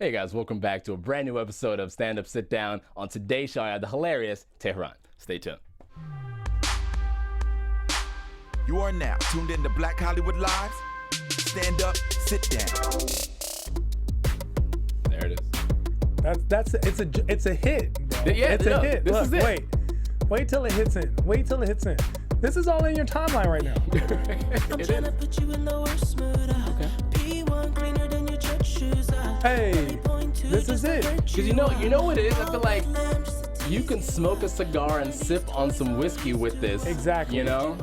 Hey guys, welcome back to a brand new episode of Stand Up Sit Down. On today's show, I have the hilarious Tehran. Stay tuned. You are now tuned in to Black Hollywood Live. Stand up, sit down. There it is. It's a hit. Bro. Yeah, it's a hit. Look, wait till it hits in. Wait till it hits in. This is all in your timeline right now. I'm trying to put you in the worst mood. P1 cleaner than your church shoes. Hey, this is it. Because you know what it is? I feel like you can smoke a cigar and sip on some whiskey with this. Exactly. You know?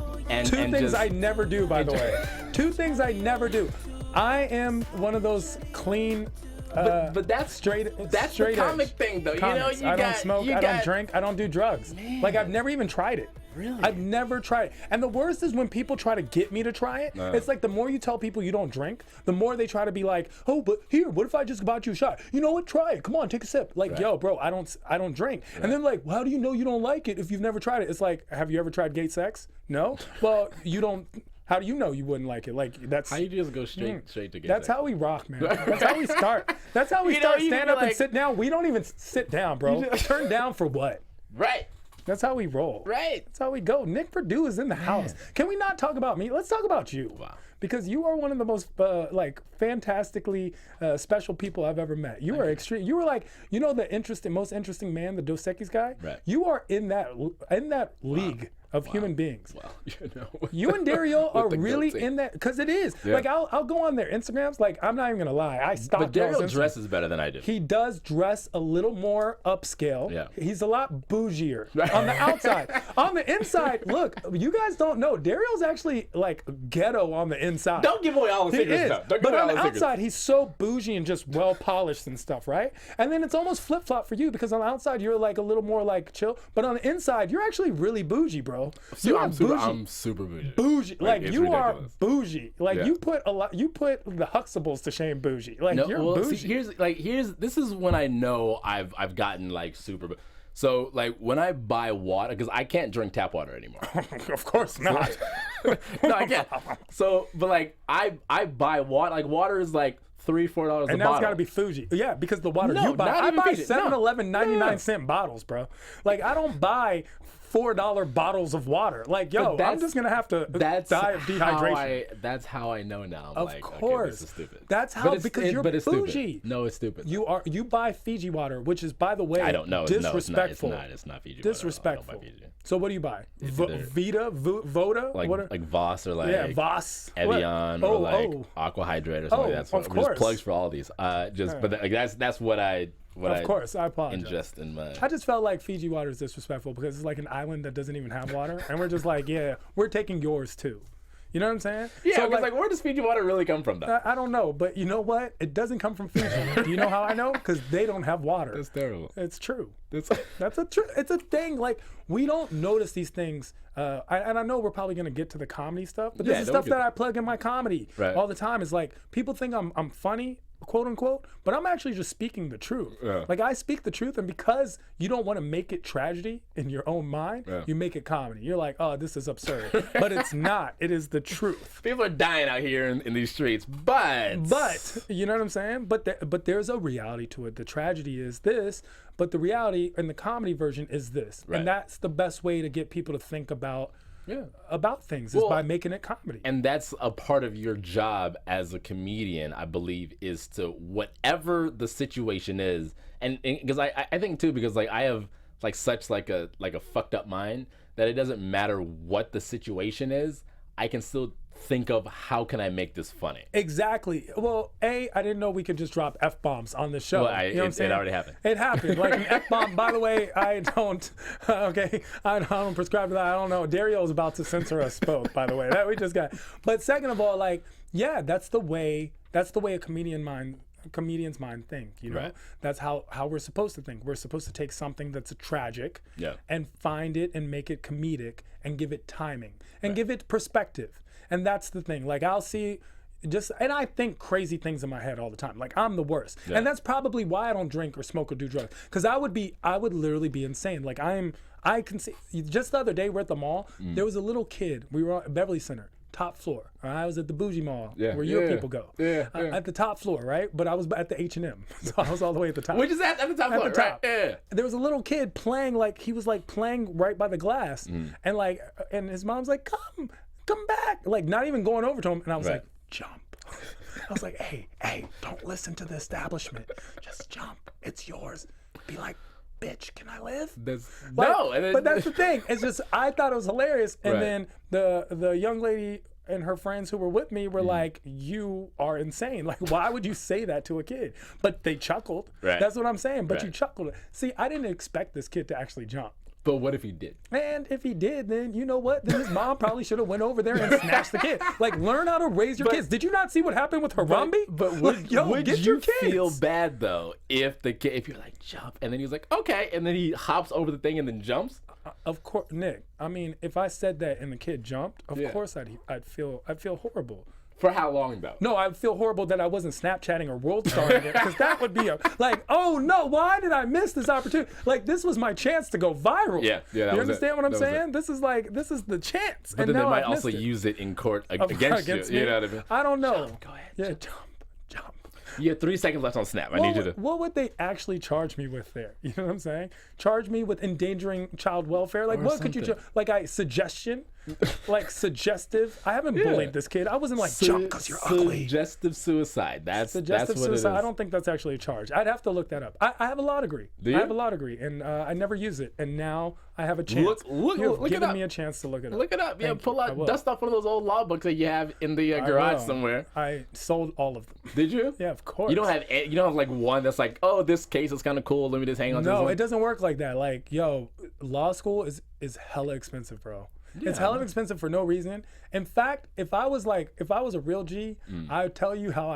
Two things I never do, by the way. Two things I never do. I am one of those clean, but that's straight. That's straight the comic edge thing, though. comics. You know, I don't smoke. I don't drink. I don't do drugs. Man. Like I've never even tried it. Really? I've never tried it. And the worst is when people try to get me to try it. It's like the more you tell people you don't drink, the more they try to be like, oh, but here, what if I just bought you a shot? You know what? Try it. Come on, take a sip. Like, yo, bro, I don't drink. Right. And then like, well, how do you know you don't like it if you've never tried it? It's like, have you ever tried gay sex? No? Well, you don't. How do you know you wouldn't like it? Like that's how you just go straight to gay That's sex. how we rock, man. That's how we start. That's how we start. Stand up and sit down. We don't even sit down, bro. Turn down for what? Right. That's how we roll. Right. That's how we go. Nick Perdue is in the house. Can we not talk about me? Let's talk about you. Wow. Because you are one of the most fantastically special people I've ever met. You are extreme. You were like, you know, the most interesting man, the Dos Equis guy. Right. You are in that league of human beings. Well, you and Dario are really in that, because it is. Yeah. Like I'll go on their Instagrams. Like I'm not even gonna lie, I stalk. But Dario dresses better than I do. He does dress a little more upscale. Yeah. He's a lot bougier on the outside. On the inside, look, you guys don't know. Dario's actually like ghetto on the inside. Don't give away all the secrets. But on the outside, he's so bougie and just well polished and stuff, right? And then it's almost flip flop for you, because on the outside you're like a little more like chill, but on the inside you're actually really bougie, bro. I'm super bougie. Bougie, like you ridiculous. are bougie. Like you put the Huxtables to shame bougie. Like you're bougie. See, this is when I know I've gotten like super. So like when I buy water, because I can't drink tap water anymore. Of course not. No, I can't. So, but like I buy water. Like water is like $3-4 a bottle. And now it's got to be Fuji. Yeah, because the water you buy, I buy 7-Eleven 99-cent bottles, bro. Like I don't buy $4 bottles of water. Like, yo, I'm just gonna have to die of dehydration. That's how I know now. I'm of like, course, okay, this is stupid. That's how, because you're bougie. Stupid. No, it's stupid. You buy Fiji water, which is, by the way, I don't know. Disrespectful. No, it's not Fiji disrespectful. water. I don't buy Fiji. So what do you buy? Vita, Voda, like Voss or like Voss, Evian or like Aqua Hydrate or something like that. So of course. Just plugs for all these. But like, that's what I. Of course, I apologize. Ingest in my... I just felt like Fiji water is disrespectful, because it's like an island that doesn't even have water, and we're just like, yeah, we're taking yours too. You know what I'm saying? Yeah, so like where does Fiji water really come from, though? I don't know, but you know what? It doesn't come from Fiji. Do you know how I know? Because they don't have water. That's terrible. It's true. It's a thing. Like, we don't notice these things. And I know we're probably gonna get to the comedy stuff, but this is stuff that I plug in my comedy all the time. Is like, people think I'm funny, quote unquote, but I'm actually just speaking the truth. Yeah. Like, I speak the truth, and because you don't want to make it tragedy in your own mind, you make it comedy. You're like, oh, this is absurd. But it's not. It is the truth. People are dying out here in these streets, but you know what I'm saying? But there's a reality to it. The tragedy is this, but the reality in the comedy version is this. Right. And that's the best way to get people to think about things, is by making it comedy. And that's a part of your job as a comedian, I believe, is to, whatever the situation is, and because I think too, because like I have like such like a fucked up mind that it doesn't matter what the situation is, I can still think of how can I make this funny. Exactly. Well, I didn't know we could just drop F-bombs on the show. Well, you know what I'm saying? It already happened. It happened. Like an F-bomb. By the way, I don't prescribe to that. I don't know. Dario's about to censor us both, by the way. That we just got. But second of all, like, yeah, that's the way a comedian's mind think, you know? Right. That's how we're supposed to think. We're supposed to take something that's tragic and find it and make it comedic and give it timing and give it perspective. And that's the thing. Like, I'll see and I think crazy things in my head all the time. Like, I'm the worst. Yeah. And that's probably why I don't drink or smoke or do drugs. Because I would literally be insane. Like, I can see, just the other day we're at the mall, there was a little kid, we were at Beverly Center, top floor. I was at the bougie mall Yeah, where your yeah, people go. yeah. At the top floor, right? But I was at the H&M, so I was all the way at the top. Which is at the top At floor, the top. right? Yeah. There was a little kid playing playing right by the glass, and his mom's like, come back, like not even going over to him, and I was Right. like, jump. I was like, hey, don't listen to the establishment, just jump, it's yours. Be like, bitch, can I live? But that's the thing. It's just I thought it was hilarious, and Right. then the young lady and her friends who were with me were like, you are insane. Like, why would you say that to a kid? But they chuckled. Right. That's what I'm saying. But you Right. chuckled. See, I didn't expect this kid to actually jump. But what if he did? And if he did, then you know what? Then his mom probably should have went over there and snatched the kid. Like, learn how to raise your kids. Did you not see what happened with Harambe? But Like, yo, would get you your kids. feel bad though if you're like jump and then he's like okay and then he hops over the thing and then jumps? Of course, Nick. I mean, if I said that and the kid jumped, of Yeah. course I'd feel horrible. For how long though? No, I'd feel horrible that I wasn't Snapchatting or world starring it, because that would be oh no, why did I miss this opportunity? Like, this was my chance to go viral. Yeah, that You was it. understand what I'm That was saying? This is the chance. But and then they now might I've also missed it. use it in court against you. me. You know what I mean? I don't know. Go ahead. Yeah, jump. You have 3 seconds left on Snap. I need you to. What would they actually charge me with there? You know what I'm saying? Charge me with endangering child welfare? Like, Or what could you something. like suggestion? Like suggestive? I haven't bullied this kid. I wasn't like, jump because you're ugly. Suggestive suicide. That's Suggestive what suicide. it is. I don't think that's actually a charge. I'd have to look that up. I have a law degree. Do you? I have a law degree, and I never use it. And now I have a chance. Look You've it given up. me a chance to look it up. Look it up. Yeah, Thank pull you. I out, will. dust off one of those old law books that you have in the I garage will. somewhere. I sold all of them. Did you? Yeah, of course. You don't have like one that's like, oh, this case is kind of cool. Let me just hang on to this No, one. it doesn't work like that. Like, yo, law school is hella expensive, bro. It's hella expensive for no reason. In fact, if I was a real G, I would tell you how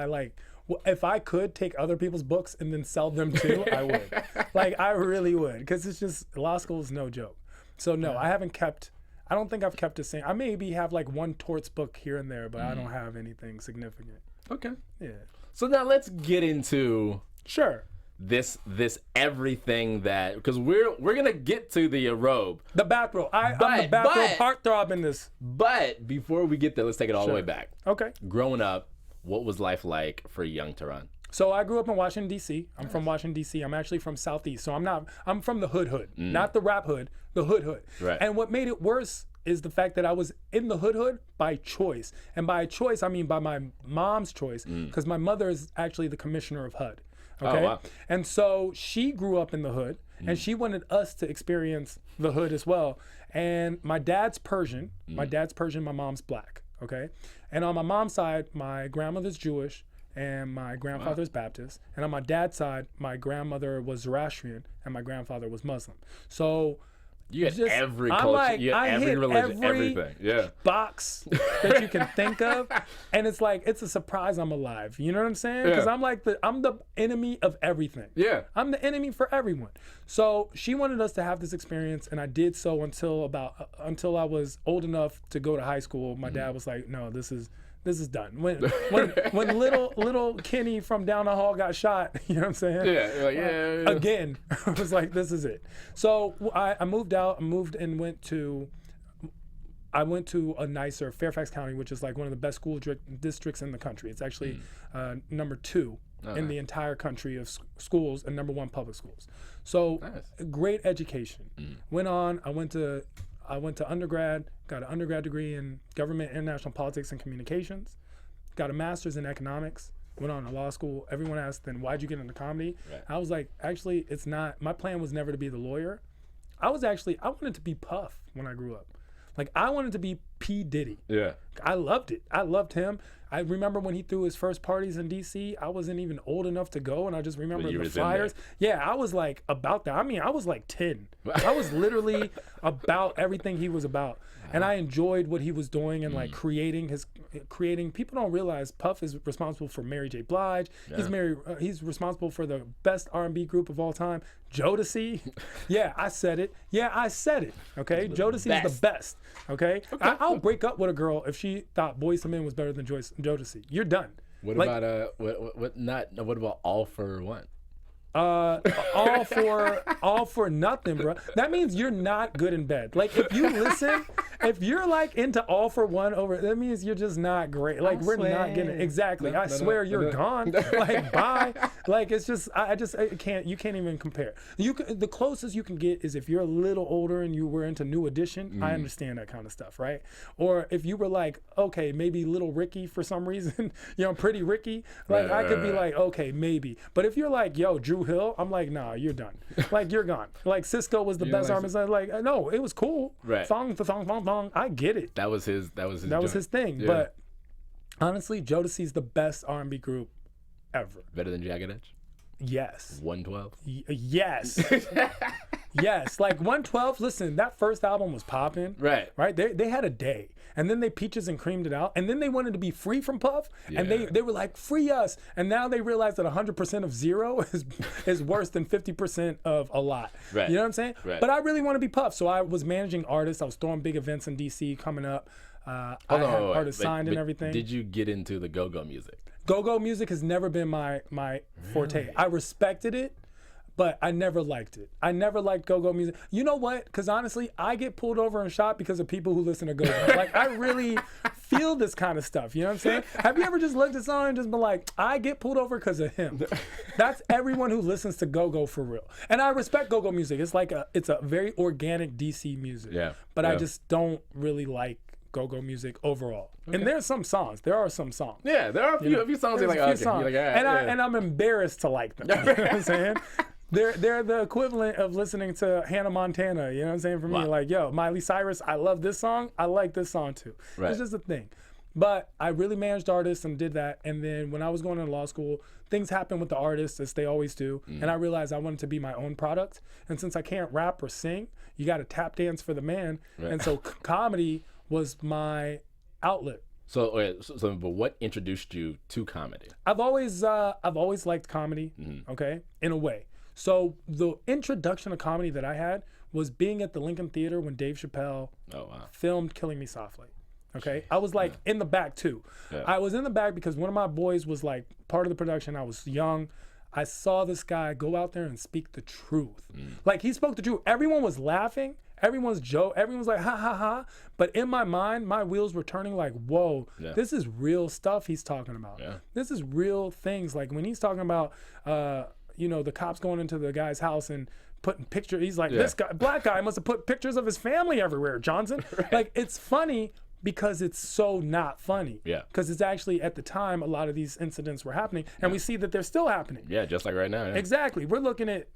if I could take other people's books and then sell them too, I would. Like, I really would, because it's just, law school is no joke. So no, I don't think I've kept the same. I maybe have like one torts book here and there, but I don't have anything significant. Okay. Yeah. So now let's get into Sure. this everything that, because we're gonna get to the robe, The bathrobe. I'm the bathrobe heartthrob in this. but before we get there, let's take it all the way back. Okay. Growing up, what was life like for young Tehran? So I grew up in Washington, D.C. I'm from Washington, D.C. I'm actually from Southeast. So I'm from the hood, not the rap hood, the hood. Right. And what made it worse is the fact that I was in the hood by choice. And by choice, I mean by my mom's choice, because my mother is actually the commissioner of HUD. Okay. Oh, wow. And so she grew up in the hood, and she wanted us to experience the hood as well. And my dad's Persian. My mom's black. Okay. And on my mom's side, my grandmother's Jewish, and my grandfather's Baptist. And on my dad's side, my grandmother was Zoroastrian, and my grandfather was Muslim. So You had just- every I'm culture, like, you had I every hit religion, every everything. Yeah. box that you can think of, and it's like, it's a surprise I'm alive. You know what I'm saying? Because Yeah. I'm the enemy of everything. Yeah. I'm the enemy for everyone. So she wanted us to have this experience, and I did so until I was old enough to go to high school. My dad was like, "No, this is done." When little Kenny from down the hall got shot, you know what I'm saying? Yeah. You're like, yeah. Again, I was like, this is it. So I moved out. I moved and went to a nicer Fairfax County, which is like one of the best school districts in the country. It's actually number 2 in the entire country of schools and number 1 public schools. So great education. Went on. I went to undergrad, got an undergrad degree in government, international politics, and communications. Got a master's in economics. Went on to law school. Everyone asked, then why'd you get into comedy? Right. I was like, actually, it's not. My plan was never to be the lawyer. I wanted to be Puff when I grew up. Like, I wanted to be P. Diddy. Yeah. I loved it. I loved him. I remember when he threw his first parties in D.C., I wasn't even old enough to go, and I just remember you the was in flyers. Yeah, I was like about that. I mean, I was like 10. I was literally about everything he was about. And I enjoyed what he was doing and like creating. People don't realize Puff is responsible for Mary J. Blige. Yeah. He's responsible for the best R&B group of all time, Jodeci. Yeah, I said it. Okay, Jodeci is the best. Okay, I'll break up with a girl if she thought Boyz II Men was better than Jodeci. You're done. What Like, about what about All for One? All for nothing, bro. That means you're not good in bed. Like if you listen, if you're like into all for one over, that means you're just not great. Like we're not getting it. Exactly. I swear you're gone. Like bye. Like it's just I can't. You can't even compare. The closest you can get is if you're a little older and you were into New Edition. I understand that kind of stuff, right? Or if you were like, okay, maybe Little Ricky for some reason, Pretty Ricky. Like I could be like, okay, maybe. But if you're like, yo, Drew Hill, I'm like, nah, you're done. Like you're gone. Like Cisco was the best artist. Like no, it was cool. Right. Thong, thong, thong, thong. I get it. That was his thing. Yeah. But honestly, Jodeci's the best R&B group ever. Better than Jagged Edge? Yes. 112? Yes. Yes. Like 112, listen, that first album was popping. Right. They had a day. And then they peaches and creamed it out. And then they wanted to be free from Puff. Yeah. And they were like, free us. And now they realize that 100% of zero is worse than 50% of a lot. Right. You know what I'm saying? Right. But I really want to be Puff. So I was managing artists. I was throwing big events in DC coming up. I had artists signed and everything. Did you get into the go-go music? Go-go music has never been my forte. I respected it, but I never liked it. I never liked go-go music. You know what? Because honestly, I get pulled over and shot because of people who listen to go-go. Like, I really feel this kind of stuff. You know what I'm saying? Have you ever just looked at someone and just been like, I get pulled over because of him? That's everyone who listens to go-go for real. And I respect go-go music. It's like it's a very organic DC music. Yeah. But I just don't really like go-go music overall. Okay. And there's some songs. There are some songs. Yeah, there are a few songs you're like, okay. You're like, all right, and I'm embarrassed to like them. You know what I'm saying? They're the equivalent of listening to Hannah Montana. You know what I'm saying? For me, like, yo, Miley Cyrus, I love this song. I like this song too. Right. It's just a thing. But I really managed artists and did that. And then when I was going to law school, things happened with the artists as they always do. And I realized I wanted to be my own product. And since I can't rap or sing, you got to tap dance for the man. Right. And so comedy was my outlet. So but what introduced you to comedy? I've always liked comedy, okay, in a way. So the introduction to comedy that I had was being at the Lincoln Theater when Dave Chappelle filmed Killing Me Softly. Okay, I was like in the back too. Yeah. I was in the back because one of my boys was like part of the production. I was young. I saw this guy go out there and speak the truth. Like he spoke the truth. Everyone was laughing. Everyone's joke. Everyone's like, ha, ha, ha. But in my mind, my wheels were turning like, whoa, this is real stuff he's talking about. Yeah. This is real things. Like when he's talking about, the cops going into the guy's house and putting pictures. He's like, this guy, black guy must have put pictures of his family everywhere, Johnson. Right. Like it's funny because it's so not funny. Yeah. Because it's actually, at the time, a lot of these incidents were happening, and we see that they're still happening. Yeah, just like right now. Yeah. Exactly. We're looking at,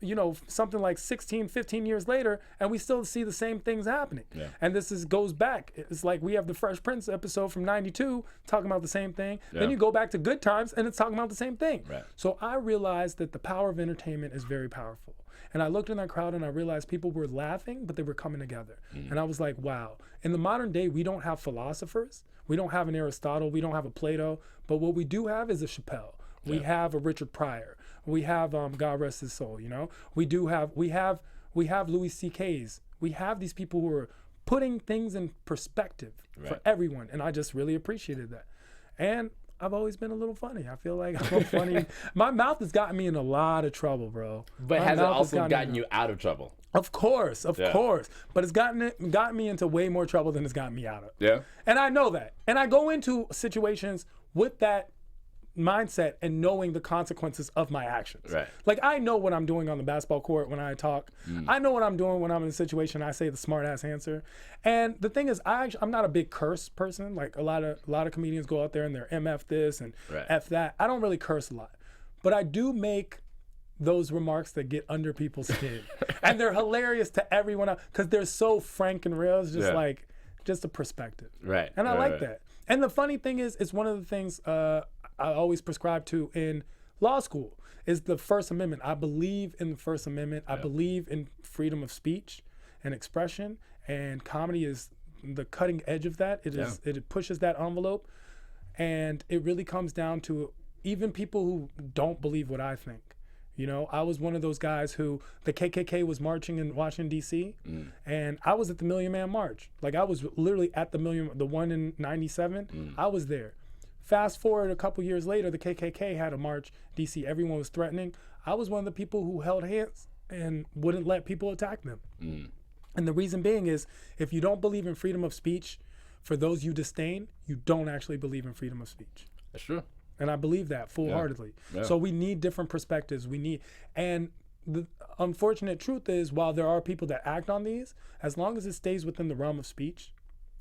something like 16, 15 years later, and we still see the same things happening. Yeah. And this goes back. It's like we have the Fresh Prince episode from 92 talking about the same thing. Yeah. Then you go back to Good Times, and it's talking about the same thing. Right. So I realized that the power of entertainment is very powerful. And I looked in that crowd and I realized people were laughing, but they were coming together. And I was like, wow. In the modern day, we don't have philosophers. We don't have an Aristotle. We don't have a Plato. But what we do have is a Chappelle. We have a Richard Pryor. We have, God rest his soul, We have Louis C.K.'s. We have these people who are putting things in perspective for everyone. And I just really appreciated that. And I've always been a little funny. I feel like I'm funny. My mouth has gotten me in a lot of trouble, bro. But has it also gotten you out of trouble? Of course. But it's gotten me into way more trouble than it's gotten me out of. Yeah. And I know that. And I go into situations with that mindset and knowing the consequences of my actions. Right. Like I know what I'm doing on the basketball court when I talk. I know what I'm doing when I'm in a situation I say the smart ass answer. And the thing is, I'm not a big curse person. Like a lot of comedians go out there and they're MF this and F that. I don't really curse a lot. But I do make those remarks that get under people's skin. And they're hilarious to everyone else because they're so frank and real. It's just like just a perspective. Right. And I like that. And the funny thing is, it's one of the things I always prescribe to in law school is the First Amendment. I believe in the First Amendment. I believe in freedom of speech and expression, and comedy is the cutting edge of that. It pushes that envelope, and it really comes down to even people who don't believe what I think. I was one of those guys who the KKK was marching in Washington, D.C., and I was at the Million Man March. Like, I was literally at the one in 97. I was there. Fast forward a couple years later, the KKK had a march, DC, everyone was threatening. I was one of the people who held hands and wouldn't let people attack them. And the reason being is, if you don't believe in freedom of speech, for those you disdain, you don't actually believe in freedom of speech. That's true. And I believe that full-heartedly. Yeah. So we need different perspectives. And the unfortunate truth is, while there are people that act on these, as long as it stays within the realm of speech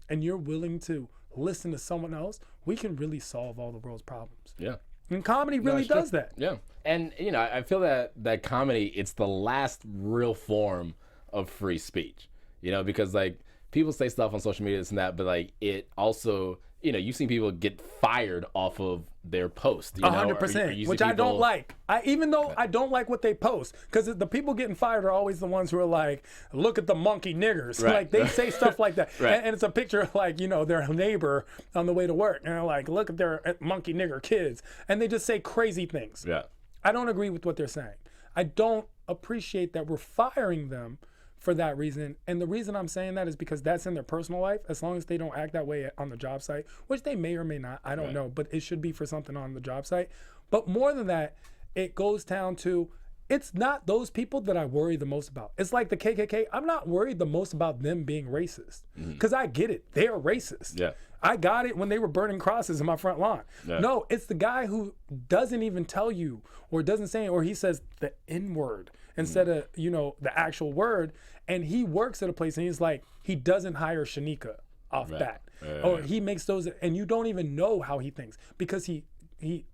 and you're willing to listen to someone else, we can really solve all the world's problems. Yeah. And comedy really does that. Yeah. And, I feel that comedy, it's the last real form of free speech, because like people say stuff on social media, this and that, but like it also, you've seen people get fired off of their post. 100%, which I don't like. Even though I don't like what they post, because the people getting fired are always the ones who are like, look at the monkey niggers. Right. Like they say stuff like that. Right. And it's a picture of like, their neighbor on the way to work. And they're like, look at their monkey nigger kids. And they just say crazy things. Yeah. I don't agree with what they're saying. I don't appreciate that we're firing them for that reason. And the reason I'm saying that is because that's in their personal life, as long as they don't act that way on the job site, which they may or may not, I don't know, but it should be for something on the job site. But more than that, it goes down to, it's not those people that I worry the most about. It's like the KKK. I'm not worried the most about them being racist, because I get it. They're racist. Yeah. I got it when they were burning crosses in my front lawn. Yeah. No, it's the guy who doesn't even tell you, or doesn't say, or he says the N-word instead of, the actual word. And he works at a place and he's like, he doesn't hire Shanika off bat. Or he makes those, and you don't even know how he thinks, because he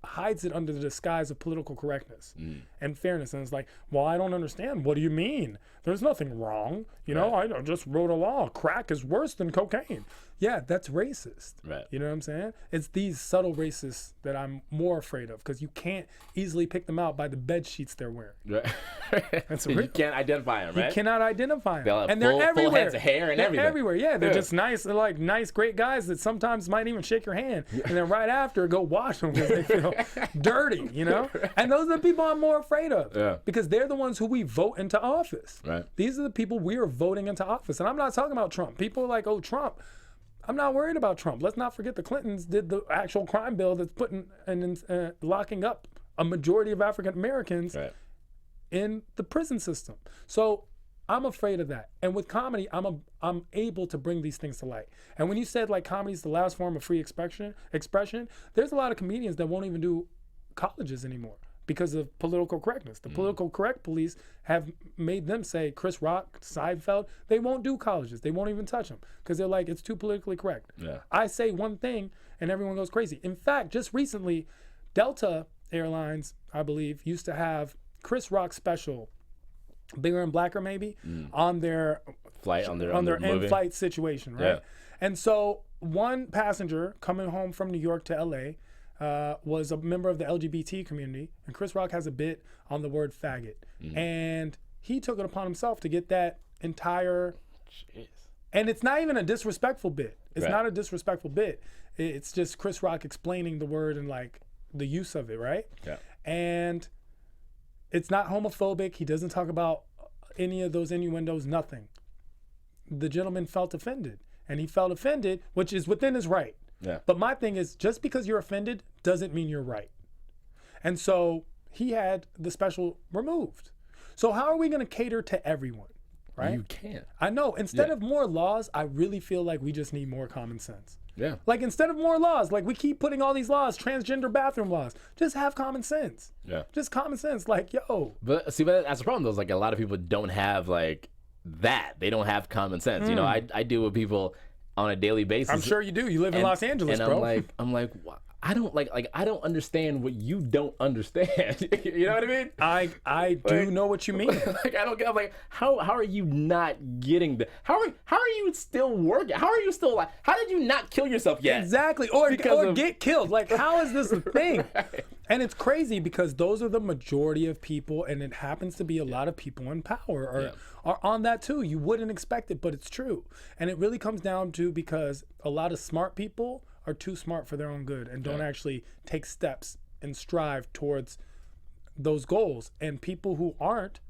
hides it under the disguise of political correctness and fairness. And it's like, well, I don't understand. What do you mean? There's nothing wrong. I just wrote a law. Crack is worse than cocaine. Yeah, that's racist. Right. You know what I'm saying? It's these subtle racists that I'm more afraid of, because you can't easily pick them out by the bed sheets they're wearing. Right. That's you can't identify them, right? You cannot identify them. And they're everywhere. Full heads of hair and they're everything. Everywhere. Yeah, they're just nice. They're like nice, great guys that sometimes might even shake your hand, and then right after go wash them because they feel dirty. And those are the people I'm more afraid of, because they're the ones who we vote into office. Right. These are the people we are voting into office, and I'm not talking about Trump. People are like, oh, Trump. I'm not worried about Trump. Let's not forget the Clintons did the actual crime bill that's putting and locking up a majority of African Americans in the prison system. So I'm afraid of that. And with comedy, I'm able to bring these things to light. And when you said like comedy is the last form of free expression, there's a lot of comedians that won't even do colleges anymore because of political correctness. The political correct police have made them say, Chris Rock, Seinfeld, they won't do colleges. They won't even touch them because they're like, it's too politically correct. Yeah. I say one thing and everyone goes crazy. In fact, just recently, Delta Airlines, I believe, used to have Chris Rock special, Bigger and Blacker maybe, on their flight, on their in-flight situation, right? Yeah. And so one passenger coming home from New York to LA was a member of the LGBT community, and Chris Rock has a bit on the word faggot. And he took it upon himself to get that entire... Jeez. And it's not even a disrespectful bit. It's not a disrespectful bit. It's just Chris Rock explaining the word and like the use of it, right? Yeah. And it's not homophobic. He doesn't talk about any of those innuendos, nothing. The gentleman felt offended, and he felt offended, which is within his right. Yeah. But my thing is, just because you're offended doesn't mean you're right. And so he had the special removed. So how are we going to cater to everyone, right? You can't. I know. Instead of more laws, I really feel like we just need more common sense. Yeah. Like instead of more laws, like we keep putting all these laws, transgender bathroom laws, just have common sense. Yeah. Just common sense. Like, yo. But see, but that's the problem though, is like a lot of people don't have like that. They don't have common sense. You know, I deal with people on a daily basis. I'm sure you do. You live in Los Angeles, and bro. I'm like, I don't I don't understand what you don't understand. You know what I mean? I do know what you mean. Like I don't get. I'm like, how are you not getting the? How are you still working? How are you still like? How did you not kill yourself yet? Exactly, or get killed. Like, how is this a thing? Right. And it's crazy because those are the majority of people, and it happens to be a lot of people in power are on that too. You wouldn't expect it, but it's true. And it really comes down to because a lot of smart people are too smart for their own good and don't actually take steps and strive towards those goals. And people who aren't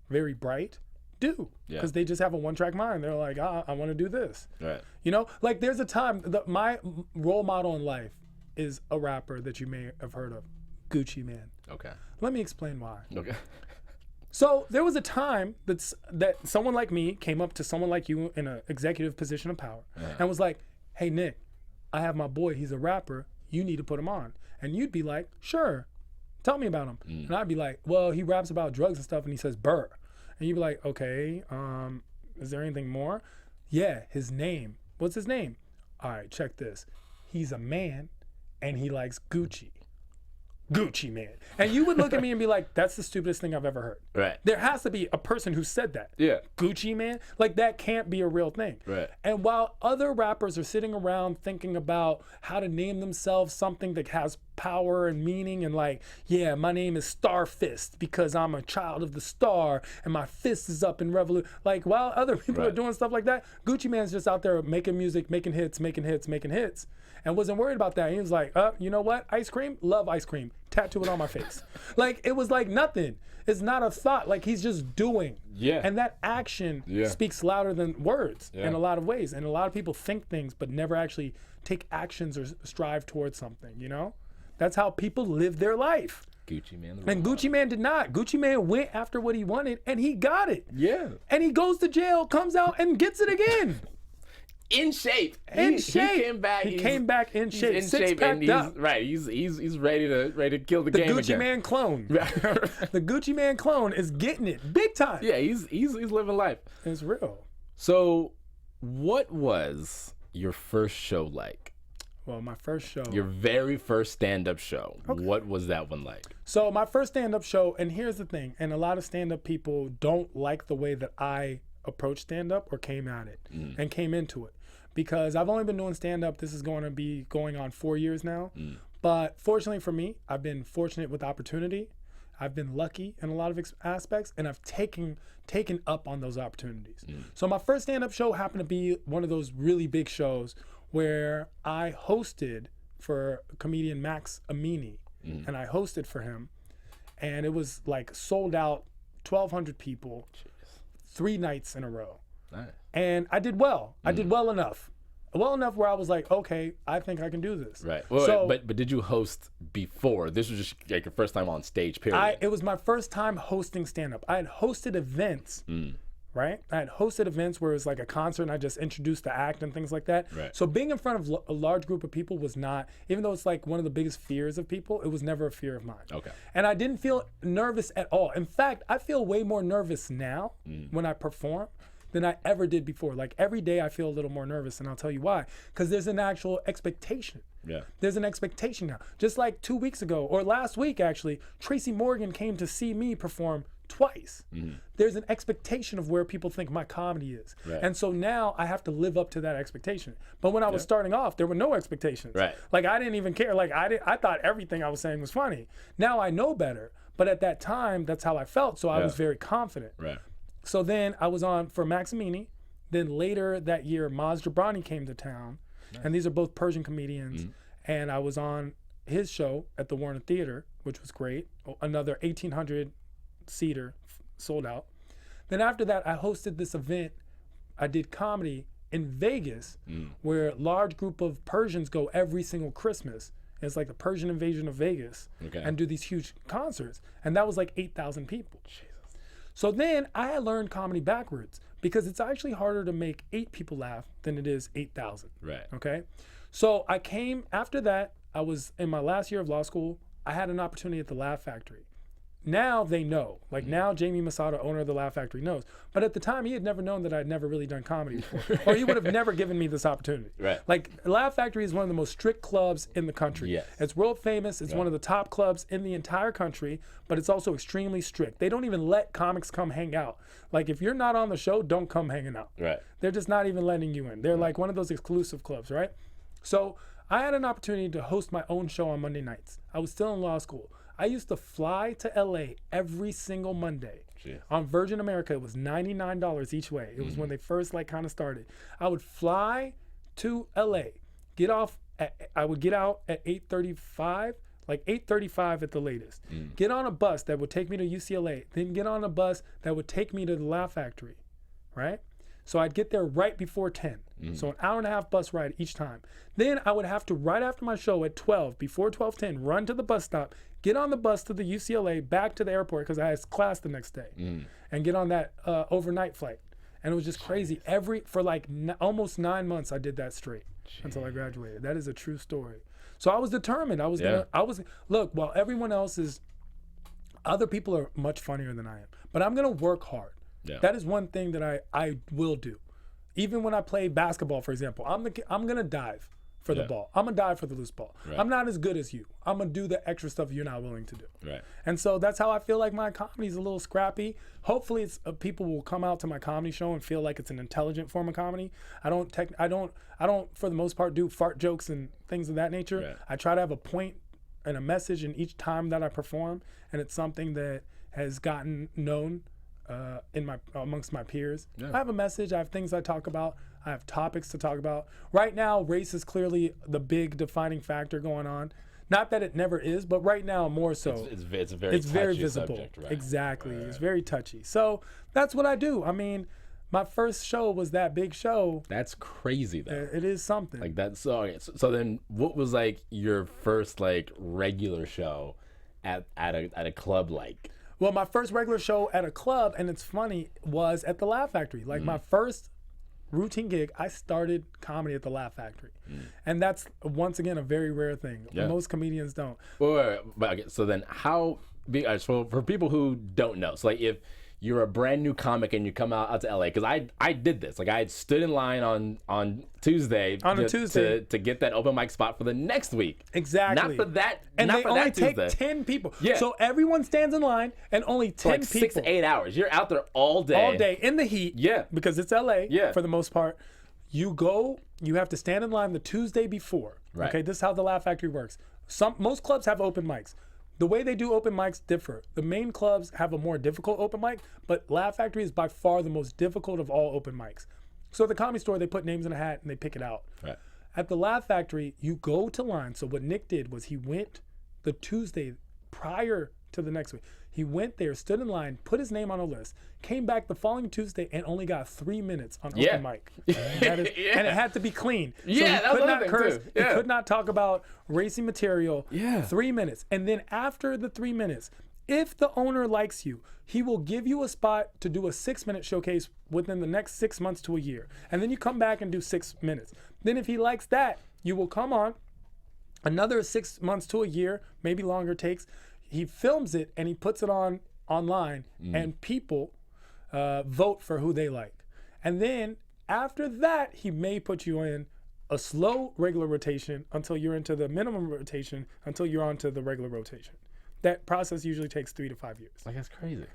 very bright do because they just have a one-track mind. They're like, I want to do this. Right. You know, like there's a time that my role model in life is a rapper that you may have heard of, Gucci Mane. Okay. Let me explain why. Okay. So there was a time that someone like me came up to someone like you in an executive position of power and was like, hey, Nick, I have my boy. He's a rapper. You need to put him on. And you'd be like, sure. Tell me about him. And I'd be like, well, he raps about drugs and stuff and he says burr. And you'd be like, okay, is there anything more? Yeah, his name. What's his name? All right, check this. He's a man and he likes Gucci. Gucci Mane. And you would look at me and be like, that's the stupidest thing I've ever heard. Right. There has to be a person who said that. Yeah. Gucci Mane? Like, that can't be a real thing. Right. And while other rappers are sitting around thinking about how to name themselves something that has power and meaning and like, yeah, my name is Starfist because I'm a child of the star and my fist is up in revolution. Like, while other people are doing stuff like that, Gucci Mane's just out there making music, making hits, and wasn't worried about that. He was like, you know what? Ice cream? Love ice cream. Tattoo it on my face. Like, it was like nothing. It's not a thought. Like, he's just doing. Yeah. And that action speaks louder than words in a lot of ways. And a lot of people think things but never actually take actions or strive towards something, you know? That's how people live their life. Gucci Mane. And Gucci Mane did not. Gucci Mane went after what he wanted and he got it. Yeah. And he goes to jail, comes out and gets it again. In shape. In He shape. He came back in shape. In Six shape, packed and up. He's ready to kill the The game Gucci again. Mane clone. The Gucci Mane clone is getting it big time. Yeah, he's living life. It's real. So, what was your first show like? Well, my first show. Your very first stand-up show. Okay. What was that one like? So my first stand-up show, and here's the thing, and a lot of stand-up people don't like the way that I approached stand-up or came at it and came into it. Because I've only been doing stand-up, this is going to be going on 4 years now. But fortunately for me, I've been fortunate with opportunity. I've been lucky in a lot of aspects, and I've taken up on those opportunities. So my first stand-up show happened to be one of those really big shows where I hosted for comedian Max Amini, and I hosted for him, and it was like sold out, 1,200 people, 3 nights in a row. Nice. And I did well. I did well enough where I was like, okay, I think I can do this. Right. Well, so, but did you host before? This was just like your first time on stage, period. It was my first time hosting stand-up. I had hosted events. Right? I had hosted events where it was like a concert and I just introduced the act and things like that. Right. So being in front of a large group of people was not, even though it's like one of the biggest fears of people, it was never a fear of mine. Okay. And I didn't feel nervous at all. In fact, I feel way more nervous now when I perform than I ever did before. Like every day I feel a little more nervous, and I'll tell you why. Because there's an actual expectation. Yeah. There's an expectation now. Just like 2 weeks ago, or last week actually, Tracy Morgan came to see me perform twice. There's an expectation of where people think my comedy is. Right. And so now I have to live up to that expectation. But when I was starting off, there were no expectations. Right. Like I didn't even care. Like I thought everything I was saying was funny. Now I know better. But at that time, that's how I felt. So I was very confident. Right. So then I was on for Maximini. Then later that year, Maz Jobrani came to town. And these are both Persian comedians. And I was on his show at the Warner Theater, which was great. Another 1,800 seater, sold out. Then after that, I hosted this event. I did comedy in Vegas, where a large group of Persians go every single Christmas. It's like the Persian invasion of Vegas, and do these huge concerts. And that was like 8,000 people. Jesus. So then I had learned comedy backwards, because it's actually harder to make 8 people laugh than it is 8,000. Right. Okay. So I came after that. I was in my last year of law school. I had an opportunity at the Laugh Factory. Now they know. Like now Jamie Masada, owner of the Laugh Factory, knows. But at the time, he had never known that I'd never really done comedy before. Or he would have never given me this opportunity. Right. Like Laugh Factory is one of the most strict clubs in the country. Yes. It's world famous. It's one of the top clubs in the entire country, but it's also extremely strict. They don't even let comics come hang out. Like if you're not on the show, don't come hanging out. Right. They're just not even letting you in. They're like one of those exclusive clubs, right? So I had an opportunity to host my own show on Monday nights. I was still in law school. I used to fly to LA every single Monday. Jeez. On Virgin America. It was $99 each way. It was when they first like kind of started. I would fly to LA, I would get out at 8:35, like 8:35 at the latest. Get on a bus that would take me to UCLA, then get on a bus that would take me to the Laugh Factory, right? So I'd get there right before 10. So an hour and a half bus ride each time. Then I would have to, right after my show at 12, before 12:10, run to the bus stop, get on the bus to the UCLA, back to the airport because I had class the next day, and get on that overnight flight. And it was just crazy. For like almost 9 months, I did that straight until I graduated. That is a true story. So I was determined. Look, while everyone else other people are much funnier than I am, but I'm going to work hard. Yeah. That is one thing that I will do. Even when I play basketball, for example, I'm going to dive for the ball. I'm going to dive for the loose ball. Right. I'm not as good as you. I'm going to do the extra stuff you're not willing to do. Right. And so that's how I feel like my comedy is a little scrappy. Hopefully it's people will come out to my comedy show and feel like it's an intelligent form of comedy. I don't for the most part do fart jokes and things of that nature. Right. I try to have a point and a message in each time that I perform, and it's something that has gotten known amongst my peers. Yeah. I have a message. I have things I talk about. I have topics to talk about. Right now, race is clearly the big defining factor going on. Not that it never is, but right now more so. It's a very touchy visible. subject, right? Exactly. Right. It's very touchy. So that's what I do. I mean, my first show was that big show. That's crazy though. It is something. Like that's so then what was like your first like regular show at a club like? Well, my first regular show at a club, and it's funny, was at the Laugh Factory. Like my first routine gig, I started comedy at the Laugh Factory. And that's, once again, a very rare thing. Yeah. Most comedians don't. Wait. Okay, so then so for people who don't know, so like if you're a brand new comic and you come out to LA, because I did this. Like I had stood in line on Tuesday to get that open mic spot for the next week. Exactly. Not for that. And not they for only that take Tuesday. 10 people. Yeah. So everyone stands in line, and only 10 like people. 6 to 8 hours. You're out there all day. All day in the heat. Yeah. Because it's LA. Yeah. For the most part. You have to stand in line the Tuesday before. Right. Okay, this is how the Laugh Factory works. Most clubs have open mics. The way they do open mics differ. The main clubs have a more difficult open mic, but Laugh Factory is by far the most difficult of all open mics. So at the Comedy Store, they put names in a hat and they pick it out. Right. At the Laugh Factory, you go to line. So what Nick did was he went the Tuesday prior to the next week. He went there, stood in line, put his name on a list, came back the following Tuesday and only got 3 minutes on open mic. And it had to be clean. So Yeah, he that's could another not thing, curse. too. Yeah. He could not talk about racy material. Yeah. 3 minutes. And then after the 3 minutes, if the owner likes you, he will give you a spot to do a 6-minute showcase within the next 6 months to a year. And then you come back and do 6 minutes. Then if he likes that, you will come on another 6 months to a year, maybe longer takes. He films it and he puts it online, and people vote for who they like. And then after that, he may put you in a slow regular rotation until you're into the minimum rotation, until you're onto the regular rotation. That process usually takes 3 to 5 years. Like that's crazy.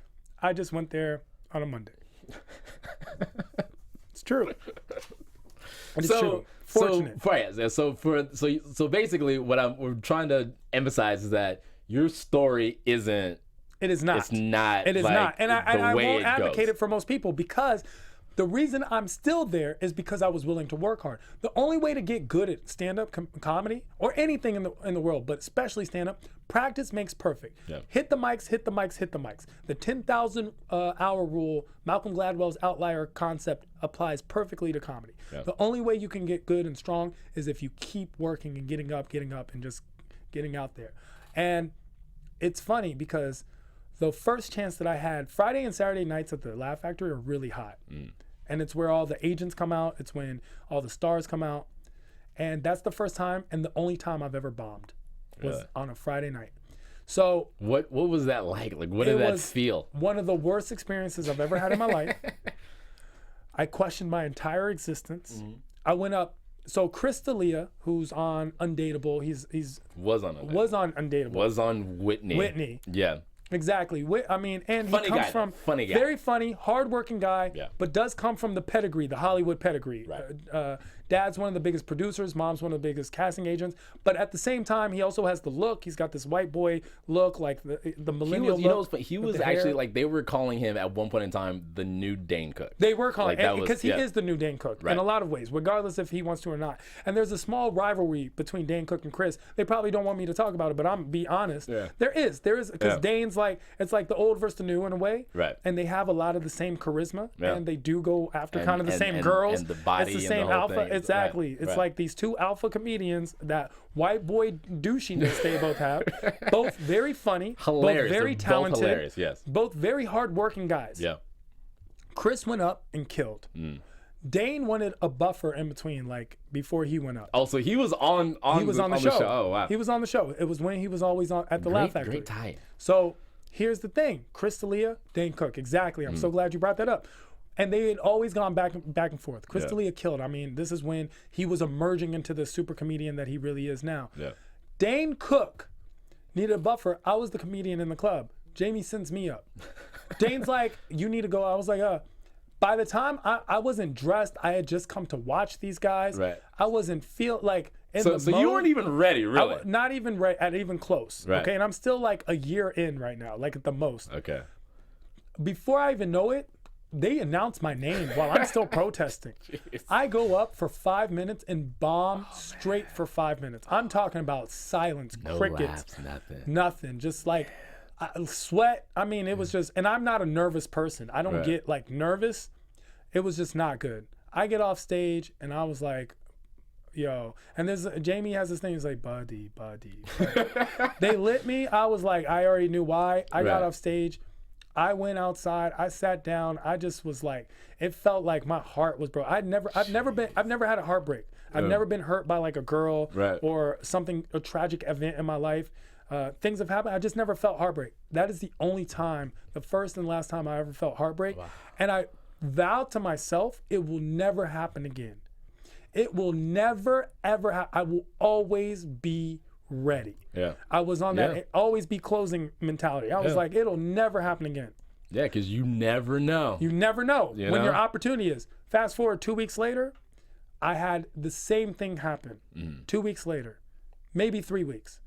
I just went there on a Monday. It's true. It's true. Fortunate. So basically, what we're trying to emphasize is that your story isn't. It is not. It's not. It is like not. And I way won't it advocate goes. it for most people, because the reason I'm still there is because I was willing to work hard. The only way to get good at stand-up comedy, or anything in the world, but especially stand-up, practice makes perfect. Yeah. Hit the mics, hit the mics, hit the mics. The 10,000 hour rule, Malcolm Gladwell's outlier concept, applies perfectly to comedy. Yeah. The only way you can get good and strong is if you keep working and getting up, and just getting out there. And it's funny because the first chance that I had, Friday and Saturday nights at the Laugh Factory are really hot. And it's where all the agents come out. It's when all the stars come out. And that's the first time and the only time I've ever bombed was Really? on a Friday night. So What was that like? Like what did that was feel? one of the worst experiences I've ever had in my life. I questioned my entire existence. I went up. So Chris D'Elia, who's on Undateable, he's Was on Undateable. was on Undateable. Was on Whitney. Whitney. Yeah. Exactly. I mean, and Funny he comes guy, from funny guy. very funny, hardworking guy, Yeah. but does come from the pedigree, the Hollywood pedigree. Right. Dad's one of the biggest producers. Mom's one of the biggest casting agents. But at the same time, he also has the look. He's got this white boy look, like the millennial look. He with was the actually hair. like, they were calling him at one point in time the new Dane Cook. They were calling Like, that was- because he yeah. is the new Dane Cook Right. in a lot of ways, regardless if he wants to or not. And there's a small rivalry between Dane Cook and Chris. They probably don't want me to talk about it, but I'm be honest. Yeah. There is because Yeah. Dane's like, it's like the old versus the new in a way. Right. And they have a lot of the same charisma, Yeah. and they do go after kind of the same and girls. the body it's the and same the whole alpha. thing. Exactly. Right. It's Right. like these two alpha comedians, that white boy douchiness they both have. Both very funny. Hilarious. Both very They're both talented. hilarious, yes. Both very hardworking guys. Yeah. Chris went up and killed. Dane wanted a buffer in between, like before he went up. Oh, so he was on He was on the show. Oh, wow. He was on the show. It was when he was always on at the Laugh Factory. Great tie. So here's the thing: Chris D'Elia, Dane Cook. Exactly. I'm so glad you brought that up. And they had always gone back and forth. Chris Yeah. D'Elia killed. I mean, this is when he was emerging into the super comedian that he really is now. Yeah. Dane Cook needed a buffer. I was the comedian in the club. Jamie sends me up. Dane's like, you need to go. I was like, by the time I wasn't dressed, I had just come to watch these guys. Right. I wasn't feel like in So, the so mode. you weren't even ready, really? Not even right at even close. Right. Okay, and I'm still like a year in right now, like at the most. Okay. Before I even know it, they announce my name while I'm still protesting. I go up for 5 minutes and bomb straight for 5 minutes. I'm talking about silence, No crickets, laughs, nothing. nothing, just like sweat. I mean, it was just, and I'm not a nervous person. I don't Right. get like nervous. It was just not good. I get off stage and I was like, yo, and there's Jamie has this thing. He's like, buddy. They lit me. I was like, I already knew why. I got Right. off stage. I went outside. I sat down. I just was like, it felt like my heart was broke. I've never had a heartbreak. I've never been hurt by like a girl Right. or something, a tragic event in my life. Things have happened. I just never felt heartbreak. That is the only time, the first and last time I ever felt heartbreak. Wow. And I vowed to myself, it will never happen again. It will never, ever happen. I will always be ready. Yeah. I was on Yeah. that always be closing mentality. I was Yeah. like, it'll never happen again. Yeah, because you never know. You never know You when know? your opportunity is. Fast forward 2 weeks later, I had the same thing happen. 2 weeks later, maybe 3 weeks.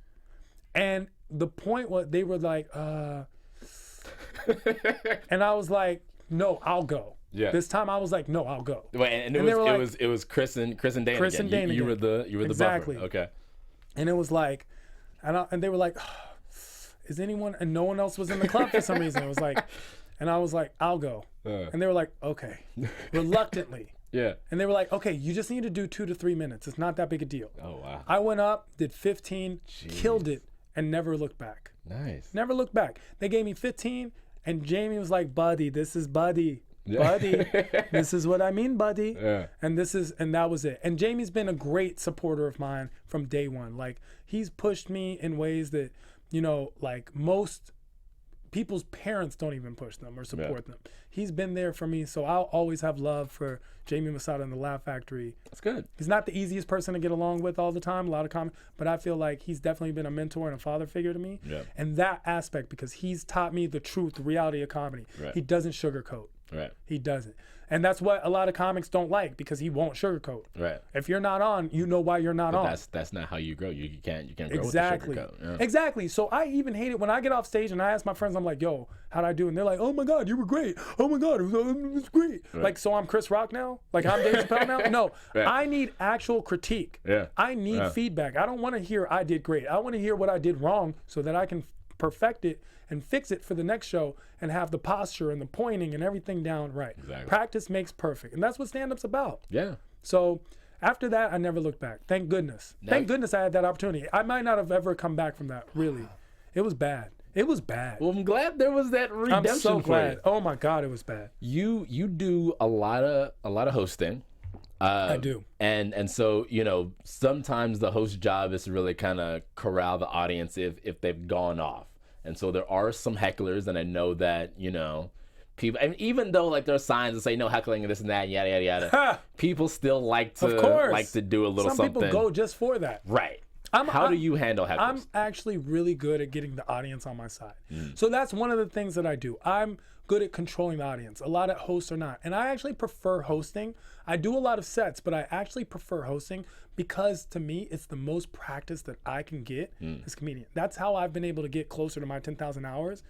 And the point was, they were like, and I was like, no, I'll go. Yeah. This time I was like, no, I'll go. Wait, and they were like- it was Chris and Dane Chris again. and Dane You were again. the Exactly. buffer. Okay. And it was like, and they were like, is anyone, and no one else was in the club for some reason. It was like, and I was like, I'll go. And they were like, okay, reluctantly. Yeah. And they were like, okay, you just need to do 2 to 3 minutes. It's not that big a deal. Oh, wow. I went up, did 15, killed it, and never looked back. Nice. Never looked back. They gave me 15, and Jamie was like, buddy, this is buddy. Buddy, this is what I mean, buddy. Yeah. And that was it. And Jamie's been a great supporter of mine from day one. Like, he's pushed me in ways that, like most people's parents don't even push them or support them. He's been there for me, so I'll always have love for Jamie Masada and the Laugh Factory. That's good. He's not the easiest person to get along with all the time, a lot of comments, but I feel like he's definitely been a mentor and a father figure to me. Yeah. And that aspect, because he's taught me the truth, the reality of comedy. Right. He doesn't sugarcoat. Right. He doesn't. And that's what a lot of comics don't like, because he won't sugarcoat. Right. If you're not on, you know why you're not on. That's not how you grow. You can't grow Exactly. with the sugarcoat. Yeah. Exactly. So I even hate it when I get off stage and I ask my friends, I'm like, yo, how'd I do? And they're like, oh my God, you were great. Oh my God, it was great. Right. Like, so I'm Chris Rock now? Like, I'm Dave Chappelle now? No. Right. I need actual critique. Yeah. I need Yeah. feedback. I don't want to hear I did great. I want to hear what I did wrong so that I can perfect it and fix it for the next show and have the posture and the pointing and everything down right. Exactly. Practice makes perfect. And that's what stand-up's about. Yeah. So after that, I never looked back. Thank goodness. Thank goodness I had that opportunity. I might not have ever come back from that, really. It was bad. It was bad. Well, I'm glad there was that redemption I'm so for glad. you. Oh my God, it was bad. You do a lot of hosting. I do. And so, sometimes the host job is to really kind of corral the audience if they've gone off. And so there are some hecklers, and I know that, people, and even though like there are signs that say no heckling and this and that, yada yada yada, people still like to Of course. do a little Some something. people go just for that. Right. How do you handle hecklers? I'm actually really good at getting the audience on my side. So that's one of the things that I do. I'm good at controlling the audience. A lot of hosts are not. And I actually prefer hosting. I do a lot of sets, but I actually prefer hosting because to me, it's the most practice that I can get as a comedian. That's how I've been able to get closer to my 10,000 hours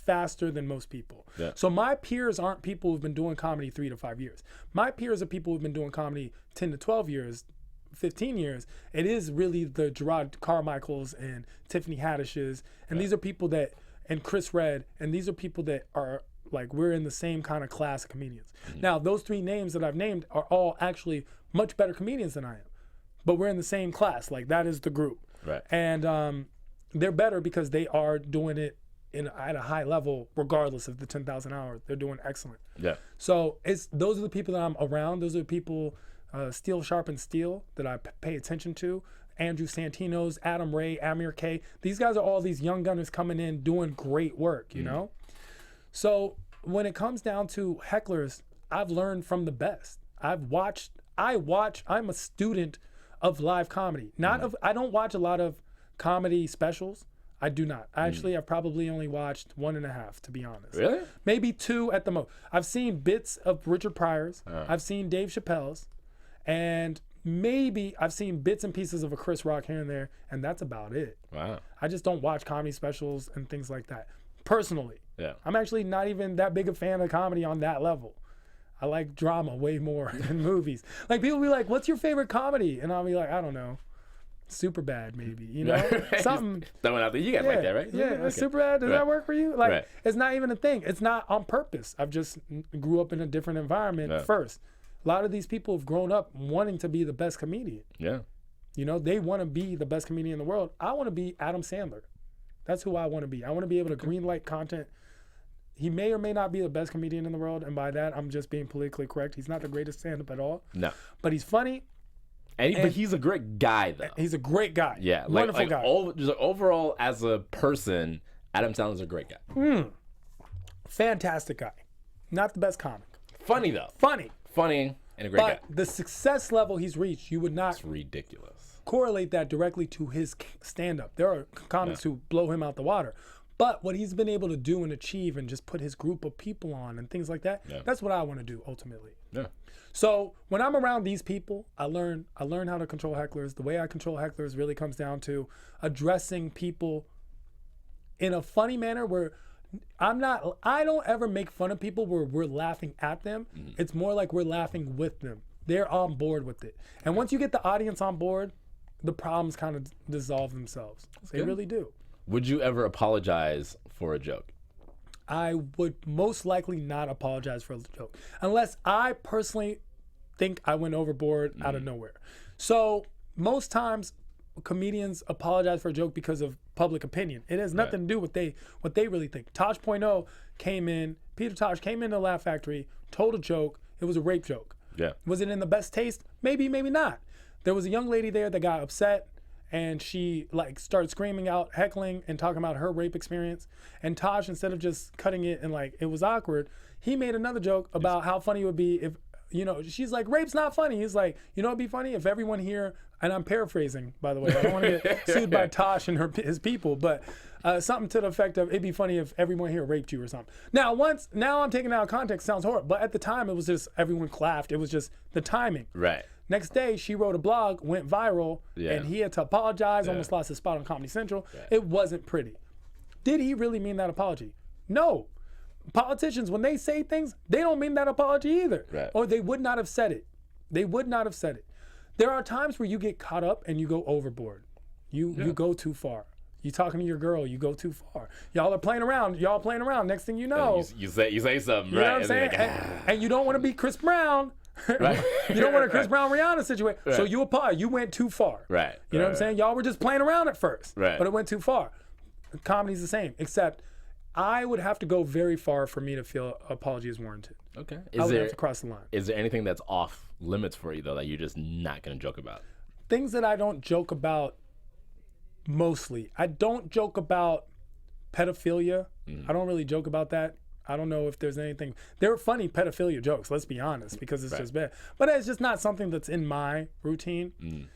faster than most people. Yeah. So my peers aren't people who've been doing comedy 3 to 5 years. My peers are people who've been doing comedy 10 to 12 years, 15 years. It is really the Gerard Carmichaels and Tiffany Haddishes. And these are people that, and Chris Redd, and these are people that are like, we're in the same kind of class of comedians. Now, those 3 names that I've named are all actually much better comedians than I am. But we're in the same class. Like, that is the group. Right. And they're better because they are doing it at a high level, regardless of the 10,000 hours. They're doing excellent. Yeah. So those are the people that I'm around. Those are the people, Steel Sharpens Steel, that I pay attention to. Andrew Santino's, Adam Ray, Amir K. These guys are all these young gunners coming in doing great work, you know? So when it comes down to hecklers, I've learned from the best. I'm a student of live comedy. I don't watch a lot of comedy specials. I do not. Actually, I've probably only watched 1.5, to be honest. Really? Maybe 2 at the most. I've seen bits of Richard Pryor's. I've seen Dave Chappelle's. And maybe I've seen bits and pieces of a Chris Rock here and there. And that's about it. Wow. I just don't watch comedy specials and things like that. Personally. Yeah. I'm actually not even that big a fan of comedy on that level. I like drama way more than movies. Like, people be like, what's your favorite comedy? And I'll be like, I don't know. Superbad, maybe, you know, something. Throwing out there, you guys like that, right? Yeah, Okay. Superbad. Does that work for you? Like, Right. it's not even a thing. It's not on purpose. I've just grew up in a different environment first. A lot of these people have grown up wanting to be the best comedian. Yeah. You know, they want to be the best comedian in the world. I want to be Adam Sandler. That's who I want to be. I want to be able to greenlight content. He may or may not be the best comedian in the world, and by that, I'm just being politically correct. He's not the greatest stand-up at all. No. But he's funny. But he's a great guy, though. He's a great guy. Yeah, Wonderful guy. Just overall, as a person, Adam Sandler's a great guy. Fantastic guy. Not the best comic. Funny though. Funny. And a great guy. But the success level he's reached, you would not It's ridiculous. correlate that directly to his stand-up. There are comics who blow him out the water. But what he's been able to do and achieve and just put his group of people on and things like that, that's what I want to do ultimately. Yeah. So when I'm around these people, I learn how to control hecklers. The way I control hecklers really comes down to addressing people in a funny manner where I don't ever make fun of people where we're laughing at them. It's more like we're laughing with them. They're on board with it. And once you get the audience on board, the problems kind of dissolve themselves. They really do. Would you ever apologize for a joke? I would most likely not apologize for a joke unless I personally think I went overboard out of nowhere. So most times comedians apologize for a joke because of public opinion. It has nothing to do with what they really think. Tosh.0 Peter Tosh came into Laugh Factory, told a joke. It was a rape joke. Yeah. Was it in the best taste? Maybe, maybe not. There was a young lady there that got upset and she like started screaming out, heckling and talking about her rape experience. And Tosh, instead of just cutting it and like it was awkward, he made another joke about how funny it would be if, you know, she's like, rape's not funny. He's like, you know, it'd be funny if everyone here, and I'm paraphrasing, by the way, I don't want to get sued by Tosh and his people, but something to the effect of, it'd be funny if everyone here raped you or something. Now I'm taking it out of context, sounds horrible, but at the time it was just, everyone laughed. It was just the timing. Right. Next day, she wrote a blog, went viral, and he had to apologize, almost lost his spot on Comedy Central. Right. It wasn't pretty. Did he really mean that apology? No. Politicians, when they say things, they don't mean that apology either. Right. Or they would not have said it. They would not have said it. There are times where you get caught up and you go overboard. You go too far. You talking to your girl, you go too far. Y'all are playing around. Next thing you know, You say something, you right? know what I'm saying? And you don't want to be Chris Brown. Right. You don't want a Chris Brown Rihanna situation. Right. So you apologize. You went too far. Right. You know what I'm saying? Y'all were just playing around at first. Right. But it went too far. Comedy's the same, except I would have to go very far for me to feel apology is warranted. Okay. I would have to cross the line. Is there anything that's off limits for you though that you're just not gonna joke about? Things that I don't joke about mostly. I don't joke about pedophilia. I don't really joke about that. I don't know if there's anything. There are funny pedophilia jokes, let's be honest, because it's just bad. But it's just not something that's in my routine.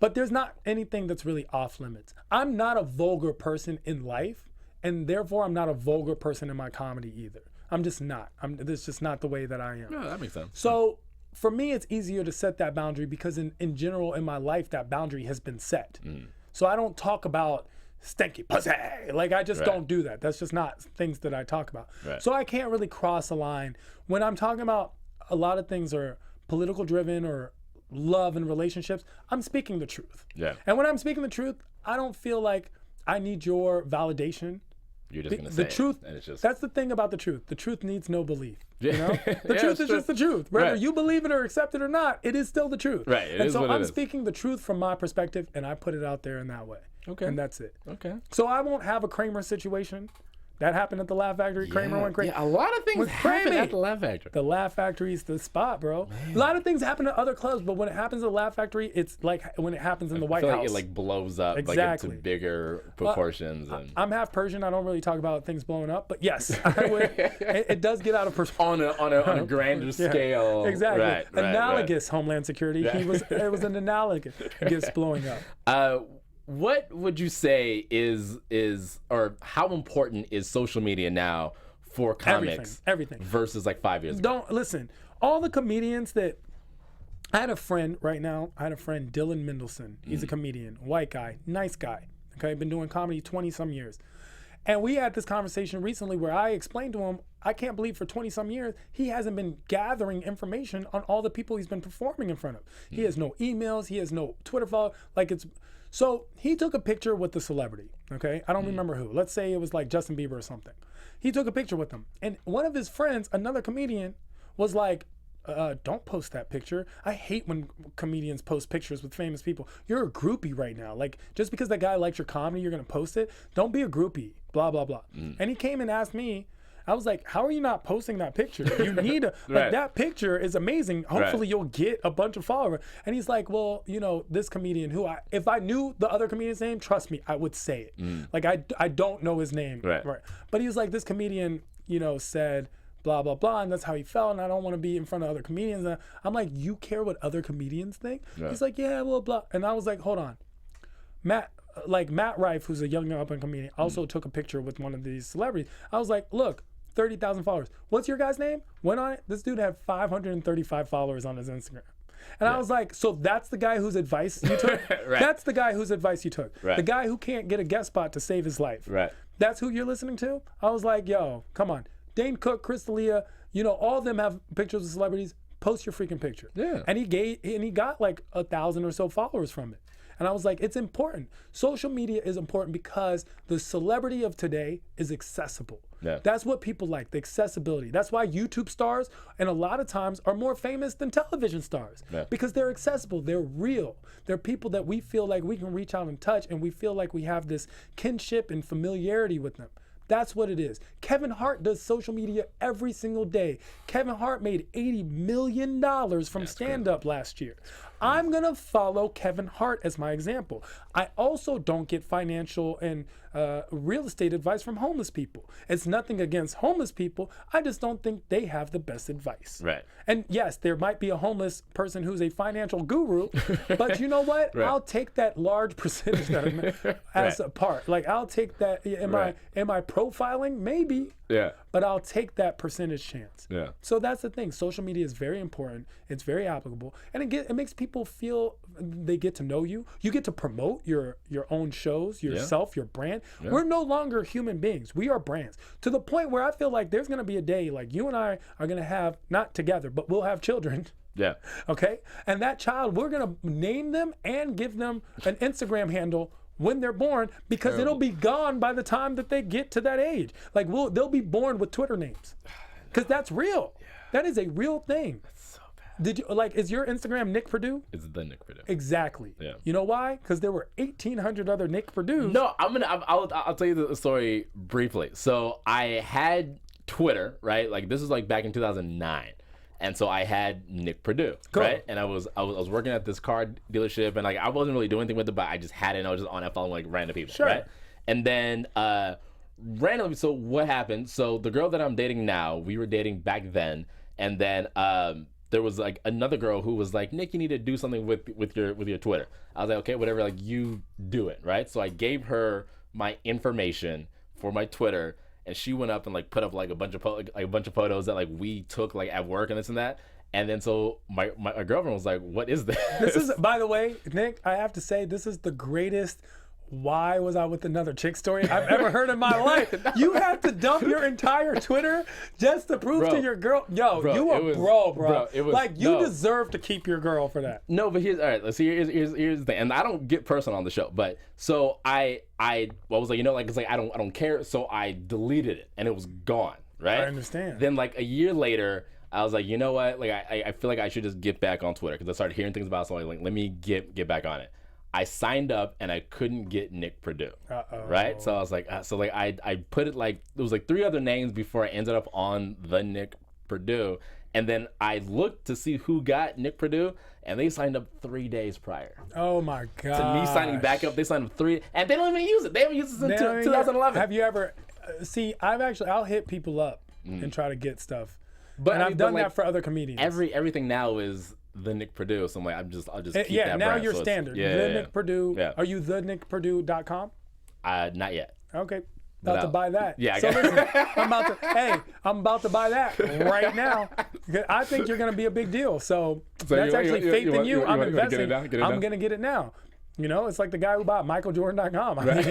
But there's not anything that's really off limits. I'm not a vulgar person in life, and therefore I'm not a vulgar person in my comedy either. I'm just not. That's just not the way that I am. No, that makes sense. So for me, it's easier to set that boundary because in general in my life, that boundary has been set. So I don't talk about stinky pussy. Like I just don't do that. That's just not things that I talk about. Right. So I can't really cross a line. When I'm talking about a lot of things are political driven or love and relationships, I'm speaking the truth. Yeah. And when I'm speaking the truth, I don't feel like I need your validation. You're just gonna say The truth, it, and it's just that's the thing about the truth. The truth needs no belief. You know? The Yeah, truth it's is true. just the truth. Whether Right. you believe it or accept it or not, it is still the truth. Right, it and is so what it I'm is. speaking the truth from my perspective, and I put it out there in that way. Okay. And that's it. okay. So I won't have a Kramer situation. That happened at the Laugh Factory. Kramer went crazy. Yeah, a lot of things Was happen crazy. at the Laugh Factory. The Laugh Factory is the spot, bro. A lot of things happen at other clubs, but when it happens at the Laugh Factory, it's like when it happens in the I White feel House. like it like blows up Exactly. like into bigger proportions and I'm half Persian. I don't really talk about things blowing up, but yes, I would. it does get out of proportion. on a grander scale. Exactly. Right, Analogous Homeland Security. It was an analogous blowing up. What would you say is or how important is social media now for comics? Everything. Versus like 5 years ago. Don't listen. All the comedians that I had a friend right now. I had a friend, Dylan Mendelsohn. He's a comedian, white guy, nice guy. Okay, been doing comedy 20 some years. And we had this conversation recently where I explained to him, I can't believe for 20 some years, he hasn't been gathering information on all the people he's been performing in front of. He has no emails, he has no Twitter follow. So he took a picture with the celebrity, okay? I don't remember who. Let's say it was like Justin Bieber or something. He took a picture with them. And one of his friends, another comedian, was like, don't post that picture. I hate when comedians post pictures with famous people. You're a groupie right now. Like, just because that guy likes your comedy, you're gonna post it. Don't be a groupie, blah, blah, blah. And he came and asked me, I was like, how are you not posting that picture? You need a, like that picture is amazing. Hopefully you'll get a bunch of followers. And he's like, well, you know, this comedian who if I knew the other comedian's name, trust me, I would say it. Like I don't know his name. Right. But he was like, this comedian, you know, said blah, blah, blah. And that's how he felt. And I don't want to be in front of other comedians. And I'm like, you care what other comedians think? He's like, yeah, blah, blah. And I was like, hold on. Matt Rife, who's a young up-and-coming comedian, also took a picture with one of these celebrities. I was like, look, 30,000 followers. What's your guy's name? Went on it. This dude had 535 followers on his Instagram. And I was like, so that's the guy whose advice you took? That's the guy whose advice you took. The guy who can't get a guest spot to save his life. That's who you're listening to? I was like, yo, come on. Dane Cook, Chris D'Elia, you know, all of them have pictures of celebrities. Post your freaking picture. And he got like 1,000 or so followers from it. And I was like, it's important. Social media is important because the celebrity of today is accessible. That's what people like, the accessibility. That's why YouTube stars, and a lot of times, are more famous than television stars. Because they're accessible, they're real. They're people that we feel like we can reach out and touch, and we feel like we have this kinship and familiarity with them. That's what it is. Kevin Hart does social media every single day. Kevin Hart made $80 million from stand-up last year. I'm going to follow Kevin Hart as my example. I also don't get financial and real estate advice from homeless people. It's nothing against homeless people. I just don't think they have the best advice. And yes, there might be a homeless person who's a financial guru, but you know what? I'll take that large percentage that as a part. Like, I'll take that. Am I profiling? Maybe. But I'll take that percentage chance. So that's the thing. Social media is very important. It's very applicable, and it makes people feel they get to know you. You get to promote your own shows, yourself, your brand. We're no longer human beings. We are brands. To the point where I feel like there's gonna be a day like you and I are gonna have, not together, but we'll have children. Okay. And that child, we're gonna name them and give them an Instagram handle when they're born, because it'll be gone by the time that they get to that age. Like they'll be born with Twitter names, because that's real. That is a real thing. That's so bad. Did you is your Instagram Nick Perdue? It's the Nick Perdue. Exactly. You know why? Because there were 1,800 other Nick Perdues. No, I'll tell you the story briefly. So I had Twitter, right? Like, this was like back in 2009. And so I had Nick Perdue, right? And I was working at this car dealership, and like I wasn't really doing anything with it, but I just had it, and I was just on it following like random people, right? And then randomly, so what happened? So the girl that I'm dating now, we were dating back then, and then there was like another girl who was like, Nick, you need to do something with your Twitter. I was like, okay, whatever, like you do it, right? So I gave her my information for my Twitter, and she went up and like put up like a bunch of photos that like we took like at work and this and that. And then so my girlfriend was like, what is this? This is, by the way, Nick, I have to say, this is the greatest why was I with another chick story I've ever heard in my life. You have to dump your entire Twitter just to prove to your girl, yo, you a bro. It was, like, you deserve to keep your girl for that. No, but here's, all right, let's see, here's the thing. And I don't get personal on the show, but so I was like, you know, like, it's like, I don't care. So I deleted it and it was gone, right? I understand. Then like a year later, I was like, you know what? Like, I feel like I should just get back on Twitter because I started hearing things about it. So I'm like, let me get back on it. I signed up and I couldn't get Nick Perdue. Right? So I was like, I put it like, there was like 3 other names before I ended up on the Nick Perdue. And then I looked to see who got Nick Perdue, and they signed up 3 days prior. Oh my God. To me signing back up, they signed up 3, and they don't even use it. They haven't used it since 2011. Have you ever, see, I'll hit people up and try to get stuff. But and I've done that for other comedians. Everything now is the Nick Perdue, so I'm like, I'll just keep that now brand. you're So standard. Nick Perdue. Yeah. Are you thenickperdue.com? Not yet. Okay. About to buy that. Yeah, I so got listen, I'm about to buy that right now. I think you're going to be a big deal. So that's actually faith in you. I'm investing. I'm going to get it now. You know, it's like the guy who bought MichaelJordan.com. I mean,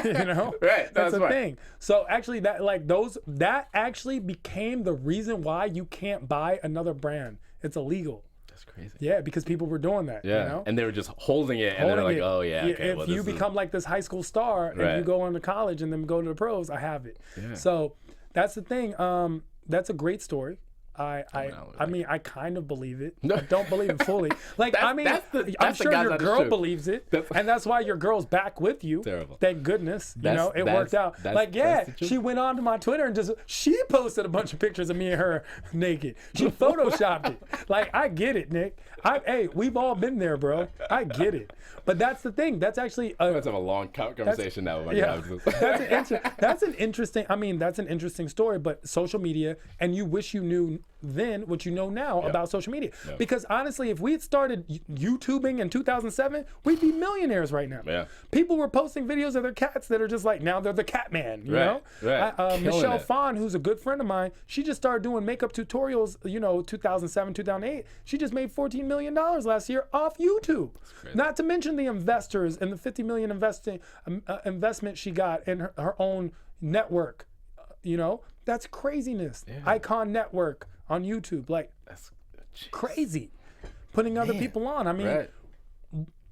you know, that's the thing. So actually, that actually became the reason why you can't buy another brand. It's illegal. That's crazy. Yeah, because people were doing that. Yeah, you know? and they were just holding it, and they're like, oh yeah. Okay, if you become like this high school star and you go on to college and then go to the pros, I have it. Yeah. So that's the thing. That's a great story. I mean, I kind of believe it. I don't believe it fully. Like, I'm sure your girl believes it, and that's why your girl's back with you. Terrible. Thank goodness. You know, it worked out. Like, she went on to my Twitter and she posted a bunch of pictures of me and her naked. She photoshopped it. Like, I get it, Nick. Hey, we've all been there, bro. I get it. But that's the thing. That's actually let's have a long conversation now. That's an interesting story. But social media, and you wish you knew then what you know now about social media. Because honestly, if we had started YouTubing in 2007, we'd be millionaires right now. Yeah. People were posting videos of their cats that are just like, now they're the cat man, you know? Right. Michelle Phan, who's a good friend of mine, she just started doing makeup tutorials, 2007, 2008. She just made $14 million last year off YouTube. Not to mention the investors and the $50 million investment she got in her own network. That's craziness. Icon Network on YouTube, like, that's crazy. Putting other people on. I mean,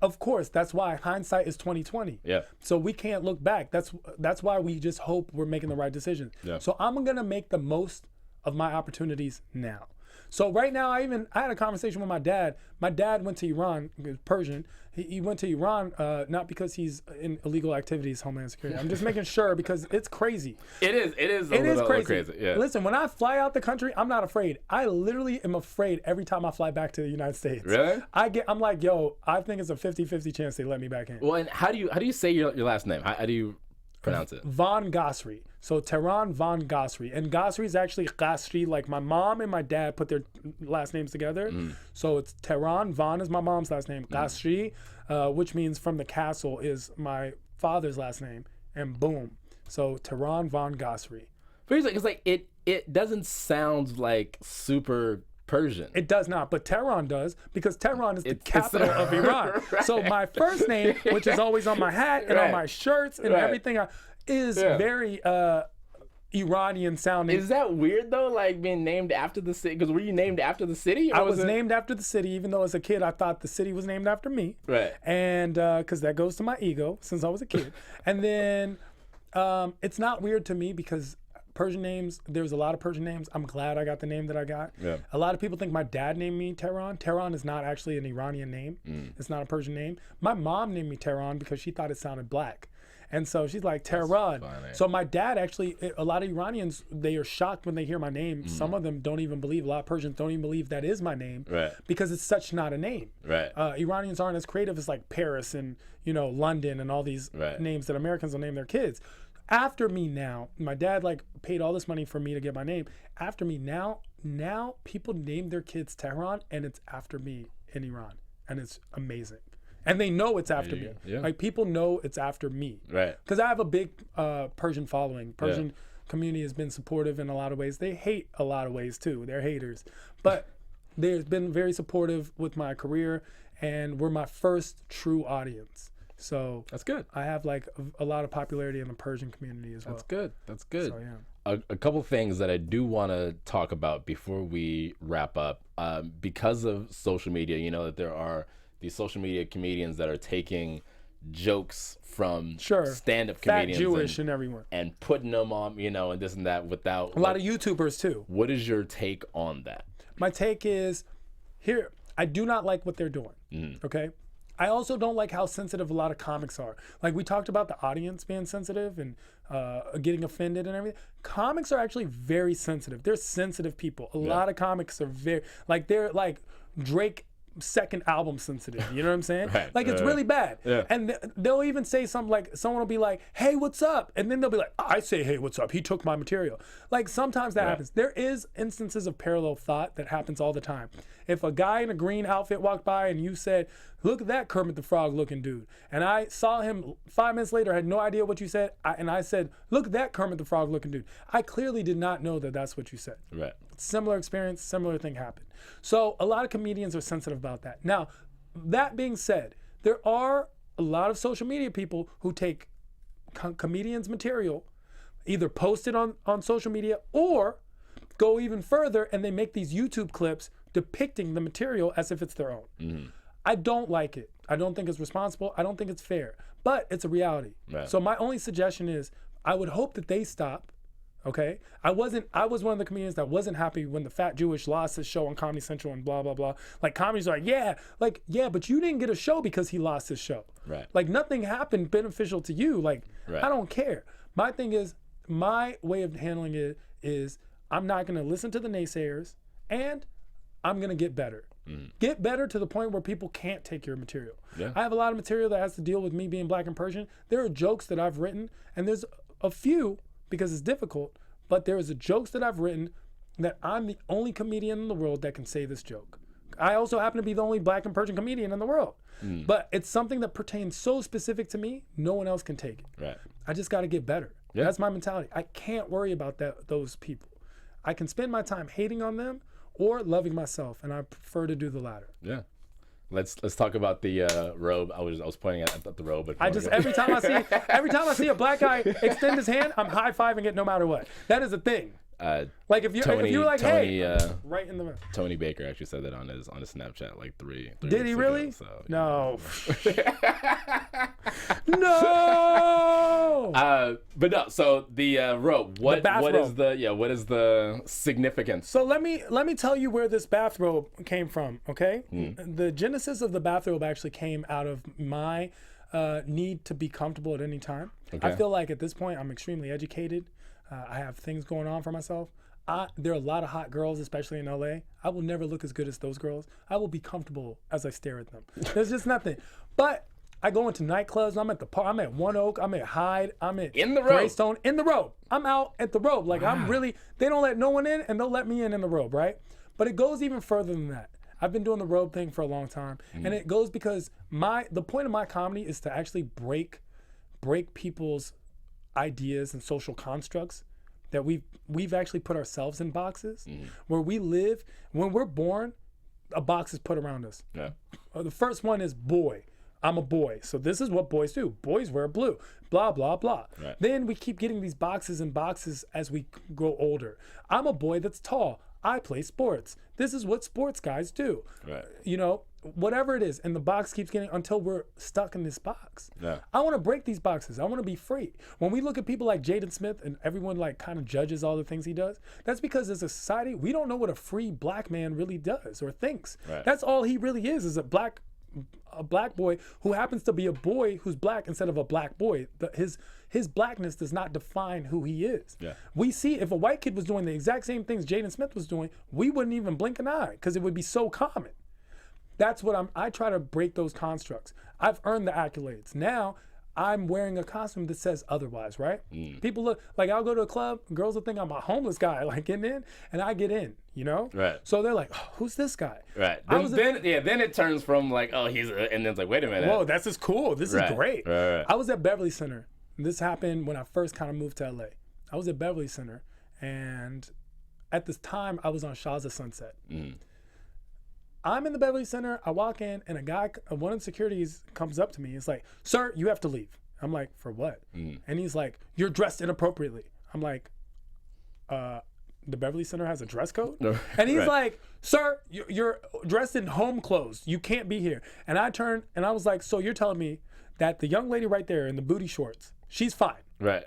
of course, that's why hindsight is 20/20. Yeah. So we can't look back. That's why we just hope we're making the right decisions. Yeah. So I'm gonna make the most of my opportunities now. So right now, I had a conversation with my dad. My dad went to Iran, Persian. He went to Iran not because he's in illegal activities, Homeland Security. I'm just making sure because it's crazy. It is a little crazy. Yeah. Listen, when I fly out the country, I'm not afraid. I literally am afraid every time I fly back to the United States. Really? I'm like, yo, I think it's a 50-50 chance they let me back in. Well, and how do you say your last name? How do you pronounce it? Von Ghasri. So Tehran Von Ghasri. And Ghasri is actually Ghasri, like my mom and my dad put their last names together. So it's Tehran. Von is my mom's last name. Ghasri, which means from the castle, is my father's last name. And boom. So Tehran Von Ghasri. But it's like it doesn't sound like super Persian. It does not, but Tehran does, because Tehran is the capital of Iran. So my first name, which is always on my hat and on my shirts and everything, is very Iranian sounding. Is that weird though, like being named after the city? Because were you named after the city? I was named after the city, even though as a kid I thought the city was named after me. Right. And because that goes to my ego since I was a kid. And then it's not weird to me because Persian names, there's a lot of Persian names. I'm glad I got the name that I got. Yeah. A lot of people think my dad named me Tehran. Tehran is not actually an Iranian name. It's not a Persian name. My mom named me Tehran because she thought it sounded black. And so she's like, Tehran. So my dad actually, a lot of Iranians, they are shocked when they hear my name. Some of them don't even believe, a lot of Persians don't even believe that is my name. Right. Because it's such not a name. Right. Iranians aren't as creative as like Paris and, London and all these names that Americans will name their kids. After me now, my dad like paid all this money for me to get my name. After me now now people name their kids Tehran, and it's after me in Iran, and it's amazing. And they know it's after me. Yeah. Like, people know it's after me. Right. Because I have a big Persian following. Persian community has been supportive in a lot of ways. They hate a lot of ways too. They're haters. But they've been very supportive with my career, and we're my first true audience. So That's good. I have like a lot of popularity in the Persian community as well. That's good. That's good. So, yeah. A couple things that I do want to talk about before we wrap up. Because of social media, you know that there are these social media comedians that are taking jokes from stand-up Fat comedians Jewish and everyone. and putting them on, you know, and this and that without A lot of YouTubers too. What is your take on that? My take is, here, I do not like what they're doing. Okay? I also don't like how sensitive a lot of comics are. Like, we talked about the audience being sensitive and getting offended and everything. Comics are actually very sensitive. They're sensitive people. A lot of comics are they're like Drake second album sensitive. You know what I'm saying? Right. Like, it's really bad. Yeah. And they'll even say something like, someone will be like, hey, what's up? And then they'll be like, I say, hey, what's up? He took my material. Like, sometimes that happens. There is instances of parallel thought that happens all the time. If a guy in a green outfit walked by and you said, look at that Kermit the Frog looking dude, and I saw him 5 minutes later, I had no idea what you said, and I said, look at that Kermit the Frog looking dude, I clearly did not know that that's what you said. Right. Similar experience, similar thing happened. So a lot of comedians are sensitive about that. Now, that being said, there are a lot of social media people who take comedians' material, either post it on social media, or go even further and they make these YouTube clips depicting the material as if it's their own. I don't like it. I don't think it's responsible. I don't think it's fair, but it's a reality. Right. So my only suggestion is, I would hope that they stop. Okay, I was one of the comedians that wasn't happy when the Fat Jewish lost his show on Comedy Central and blah blah blah. Like, comedies are like, yeah, but you didn't get a show because he lost his show. Right. Like, nothing happened beneficial to you. Like, Right. I don't care. My thing is, my way of handling it is, I'm not gonna listen to the naysayers, and I'm gonna get better. Get better to the point where people can't take your material. Yeah. I have a lot of material that has to deal with me being black and Persian. There are jokes that I've written, and there's a few, because it's difficult, but there is jokes that I've written that I'm the only comedian in the world that can say this joke. I also happen to be the only black and Persian comedian in the world. But it's something that pertains so specific to me, no one else can take it. Right. I just got to get better. Yeah. That's my mentality. I can't worry about those people. I can spend my time hating on them or loving myself, and I prefer to do the latter. Yeah. Let's talk about the robe. I was pointing at the robe. But Every time I see a black guy extend his hand, I'm high-fiving it no matter what. That is a thing. Like, if you're like, Tony, hey, right in the middle. Tony Baker actually said that on his Snapchat like three Did he weeks really? ago, so, No. No. but no. So the robe. What bathrobe. is the significance? So let me tell you where this bathrobe came from, okay? The genesis of the bathrobe actually came out of my need to be comfortable at any time. Okay. I feel like at this point I'm extremely educated. I have things going on for myself. There are a lot of hot girls, especially in LA. I will never look as good as those girls. I will be comfortable as I stare at them. There's just nothing. But I go into nightclubs. I'm at the park. I'm at One Oak. I'm at Hyde. I'm at In the robe. Greystone. In the robe. I'm out at the robe. Like, I'm really. They don't let no one in, and they'll let me in the robe, right? But it goes even further than that. I've been doing the robe thing for a long time, and it goes because the point of my comedy is to actually break people's ideas and social constructs that we've actually put ourselves in boxes where we live. When we're born, a box is put around us. Yeah. The first one is boy. I'm a boy, so this is what boys do. Boys wear blue, blah, blah, blah. Right. Then we keep getting these boxes and boxes as we grow older. I'm a boy that's tall. I play sports. This is what sports guys do. Right. You know, whatever it is. And the box keeps getting, until we're stuck in this box. Yeah. I want to break these boxes. I want to be free. When we look at people like Jaden Smith and everyone like kind of judges all the things he does, that's because as a society, we don't know what a free black man really does or thinks. Right. That's all he really is a black boy who happens to be a boy who's black instead of a black boy. His blackness does not define who he is. Yeah. We see if a white kid was doing the exact same things Jaden Smith was doing, we wouldn't even blink an eye because it would be so common. That's what I try to break those constructs. I've earned the accolades. Now I'm wearing a costume that says otherwise, right? People look like I'll go to a club, girls will think I'm a homeless guy, like getting in, and I get in, you know? Right. So they're like, oh, who's this guy? Right. Then it turns from like, oh, and then it's like, wait a minute. Whoa, this is cool. This is great. Right. I was at Beverly Center. This happened when I first kind of moved to LA. I was at Beverly Center, and at this time, I was on Shaza Sunset. I'm in the Beverly Center. I walk in, and one of the securities comes up to me. He's like, "Sir, you have to leave." I'm like, "For what?" And he's like, "You're dressed inappropriately." I'm like, "The Beverly Center has a dress code?" And he's like, "Sir, you're dressed in home clothes. You can't be here." And I turned, and I was like, "So you're telling me that the young lady right there in the booty shorts, she's fine?" Right.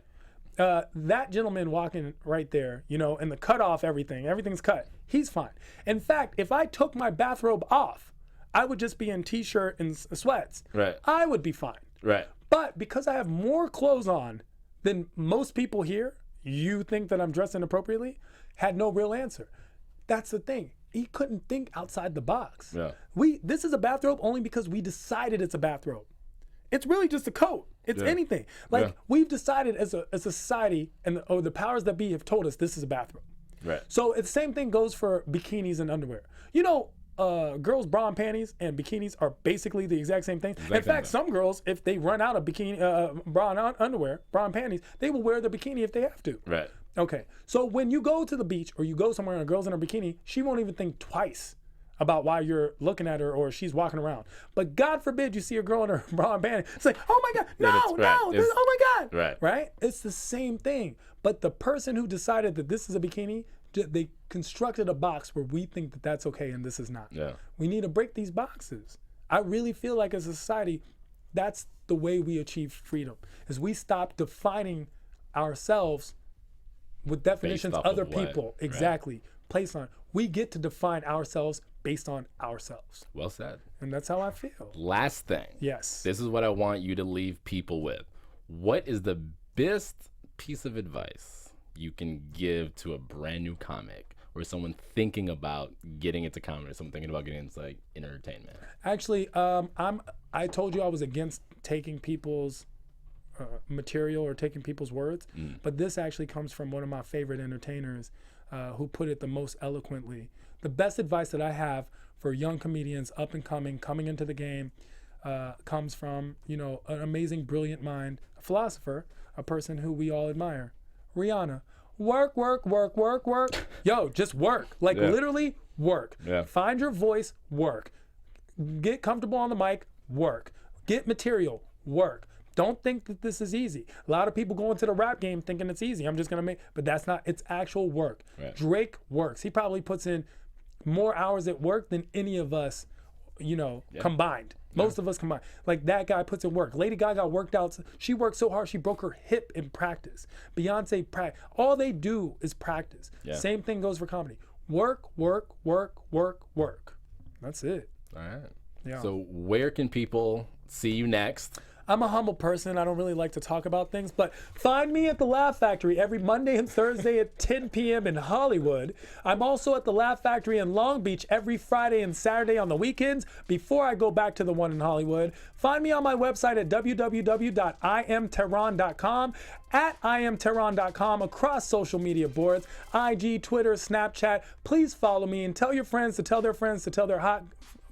That gentleman walking right there, you know, and the cut off everything's cut. He's fine. In fact, if I took my bathrobe off, I would just be in t-shirt and sweats. Right. I would be fine. Right. But because I have more clothes on than most people here, you think that I'm dressed inappropriately? Had no real answer. That's the thing. He couldn't think outside the box. Yeah. This is a bathrobe only because we decided it's a bathrobe. It's really just a coat. It's anything. Like we've decided as a society, and the powers that be have told us this is a bathrobe. Right. So the same thing goes for bikinis and underwear. You know, girls' bra and panties and bikinis are basically the exact same thing. In fact, some girls, if they run out of bikini, bra and underwear, bra and panties, they will wear the bikini if they have to. Right. Okay. So when you go to the beach or you go somewhere and a girl's in her bikini, she won't even think twice about why you're looking at her or she's walking around. But God forbid you see a girl in her bra and panties. It's like, oh my God, oh my God. Right. Right? It's the same thing. But the person who decided that this is a bikini, they constructed a box where we think that that's okay and this is not. Yeah. We need to break these boxes. I really feel like as a society, that's the way we achieve freedom, is we stop defining ourselves with definitions other people place on. We get to define ourselves based on ourselves. Well said. And that's how I feel. Last thing. Yes. This is what I want you to leave people with. What is the best piece of advice you can give to a brand new comic or someone thinking about getting into comedy or someone thinking about getting into like entertainment? Actually, I told you I was against taking people's material or taking people's words, but this actually comes from one of my favorite entertainers who put it the most eloquently. The best advice that I have for young comedians up and coming into the game comes from, you know, an amazing, brilliant mind, a philosopher, a person who we all admire, Rihanna. Work. Yo, just work. Like literally work. Yeah. Find your voice, work. Get comfortable on the mic, work. Get material, work. Don't think that this is easy. A lot of people go into the rap game thinking it's easy. I'm just gonna but that's not, it's actual work. Right. Drake works. He probably puts in more hours at work than any of us, you know, combined. Most of us combined. Like that guy puts in work. Lady Gaga worked out. She worked so hard she broke her hip in practice. Beyonce all they do is practice. Yeah. Same thing goes for comedy. Work. That's it. All right. Yeah. So where can people see you next? I'm a humble person. I don't really like to talk about things, but find me at the Laugh Factory every Monday and Thursday at 10 p.m. in Hollywood. I'm also at the Laugh Factory in Long Beach every Friday and Saturday on the weekends before I go back to the one in Hollywood. Find me on my website at www.imtehran.com, at imtehran.com, across social media boards, IG, Twitter, Snapchat. Please follow me and tell your friends to tell their friends to tell their hot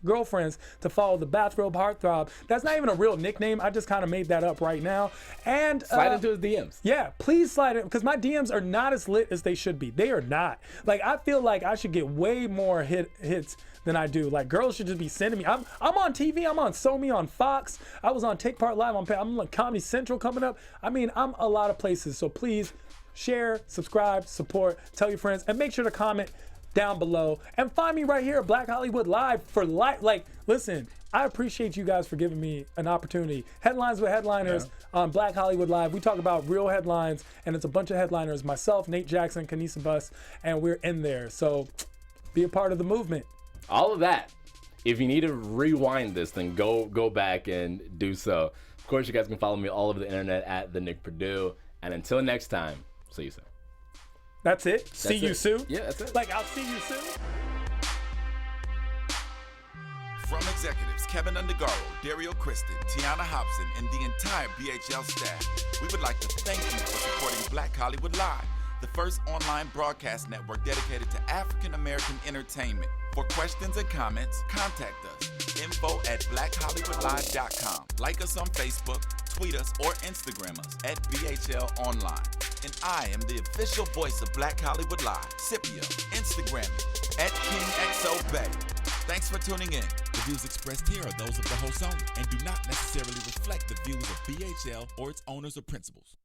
girlfriends to follow the Bathrobe Heartthrob. That's not even a real nickname. I just kind of made that up right now. And slide into his DMs. Yeah, please slide in, because my DMs are not as lit as they should be. They are not. Like, I feel like I should get way more hits than I do. Like, girls should just be sending me. I'm on TV. I'm on SoMe, on Fox. I was on Take Part Live. I'm on Comedy Central coming up. I mean, I'm a lot of places. So please share, subscribe, support, tell your friends, and make sure to comment down below, and find me right here at Black Hollywood Live for life. Like, listen, I appreciate you guys for giving me an opportunity. Headlines with Headliners on Black Hollywood Live. We talk about real headlines, and it's a bunch of headliners. Myself, Nate Jackson, Kanisa Bus, and we're in there. So be a part of the movement. All of that. If you need to rewind this, then go back and do so. Of course, you guys can follow me all over the internet at the Nick Perdue. And until next time, see you soon. That's it? See you soon? Yeah, that's it. Like, I'll see you soon? From executives Keven Undergaro, Dario Kristen, Tiana Hobson, and the entire BHL staff, we would like to thank you for supporting Black Hollywood Live, the first online broadcast network dedicated to African American entertainment. For questions and comments, contact us. info@blackhollywoodlive.com. Like us on Facebook, tweet us, or Instagram us at BHL Online. And I am the official voice of Black Hollywood Live, Scipio. Instagram me @KingXOBay. Thanks for tuning in. The views expressed here are those of the host only and do not necessarily reflect the views of BHL or its owners or principals.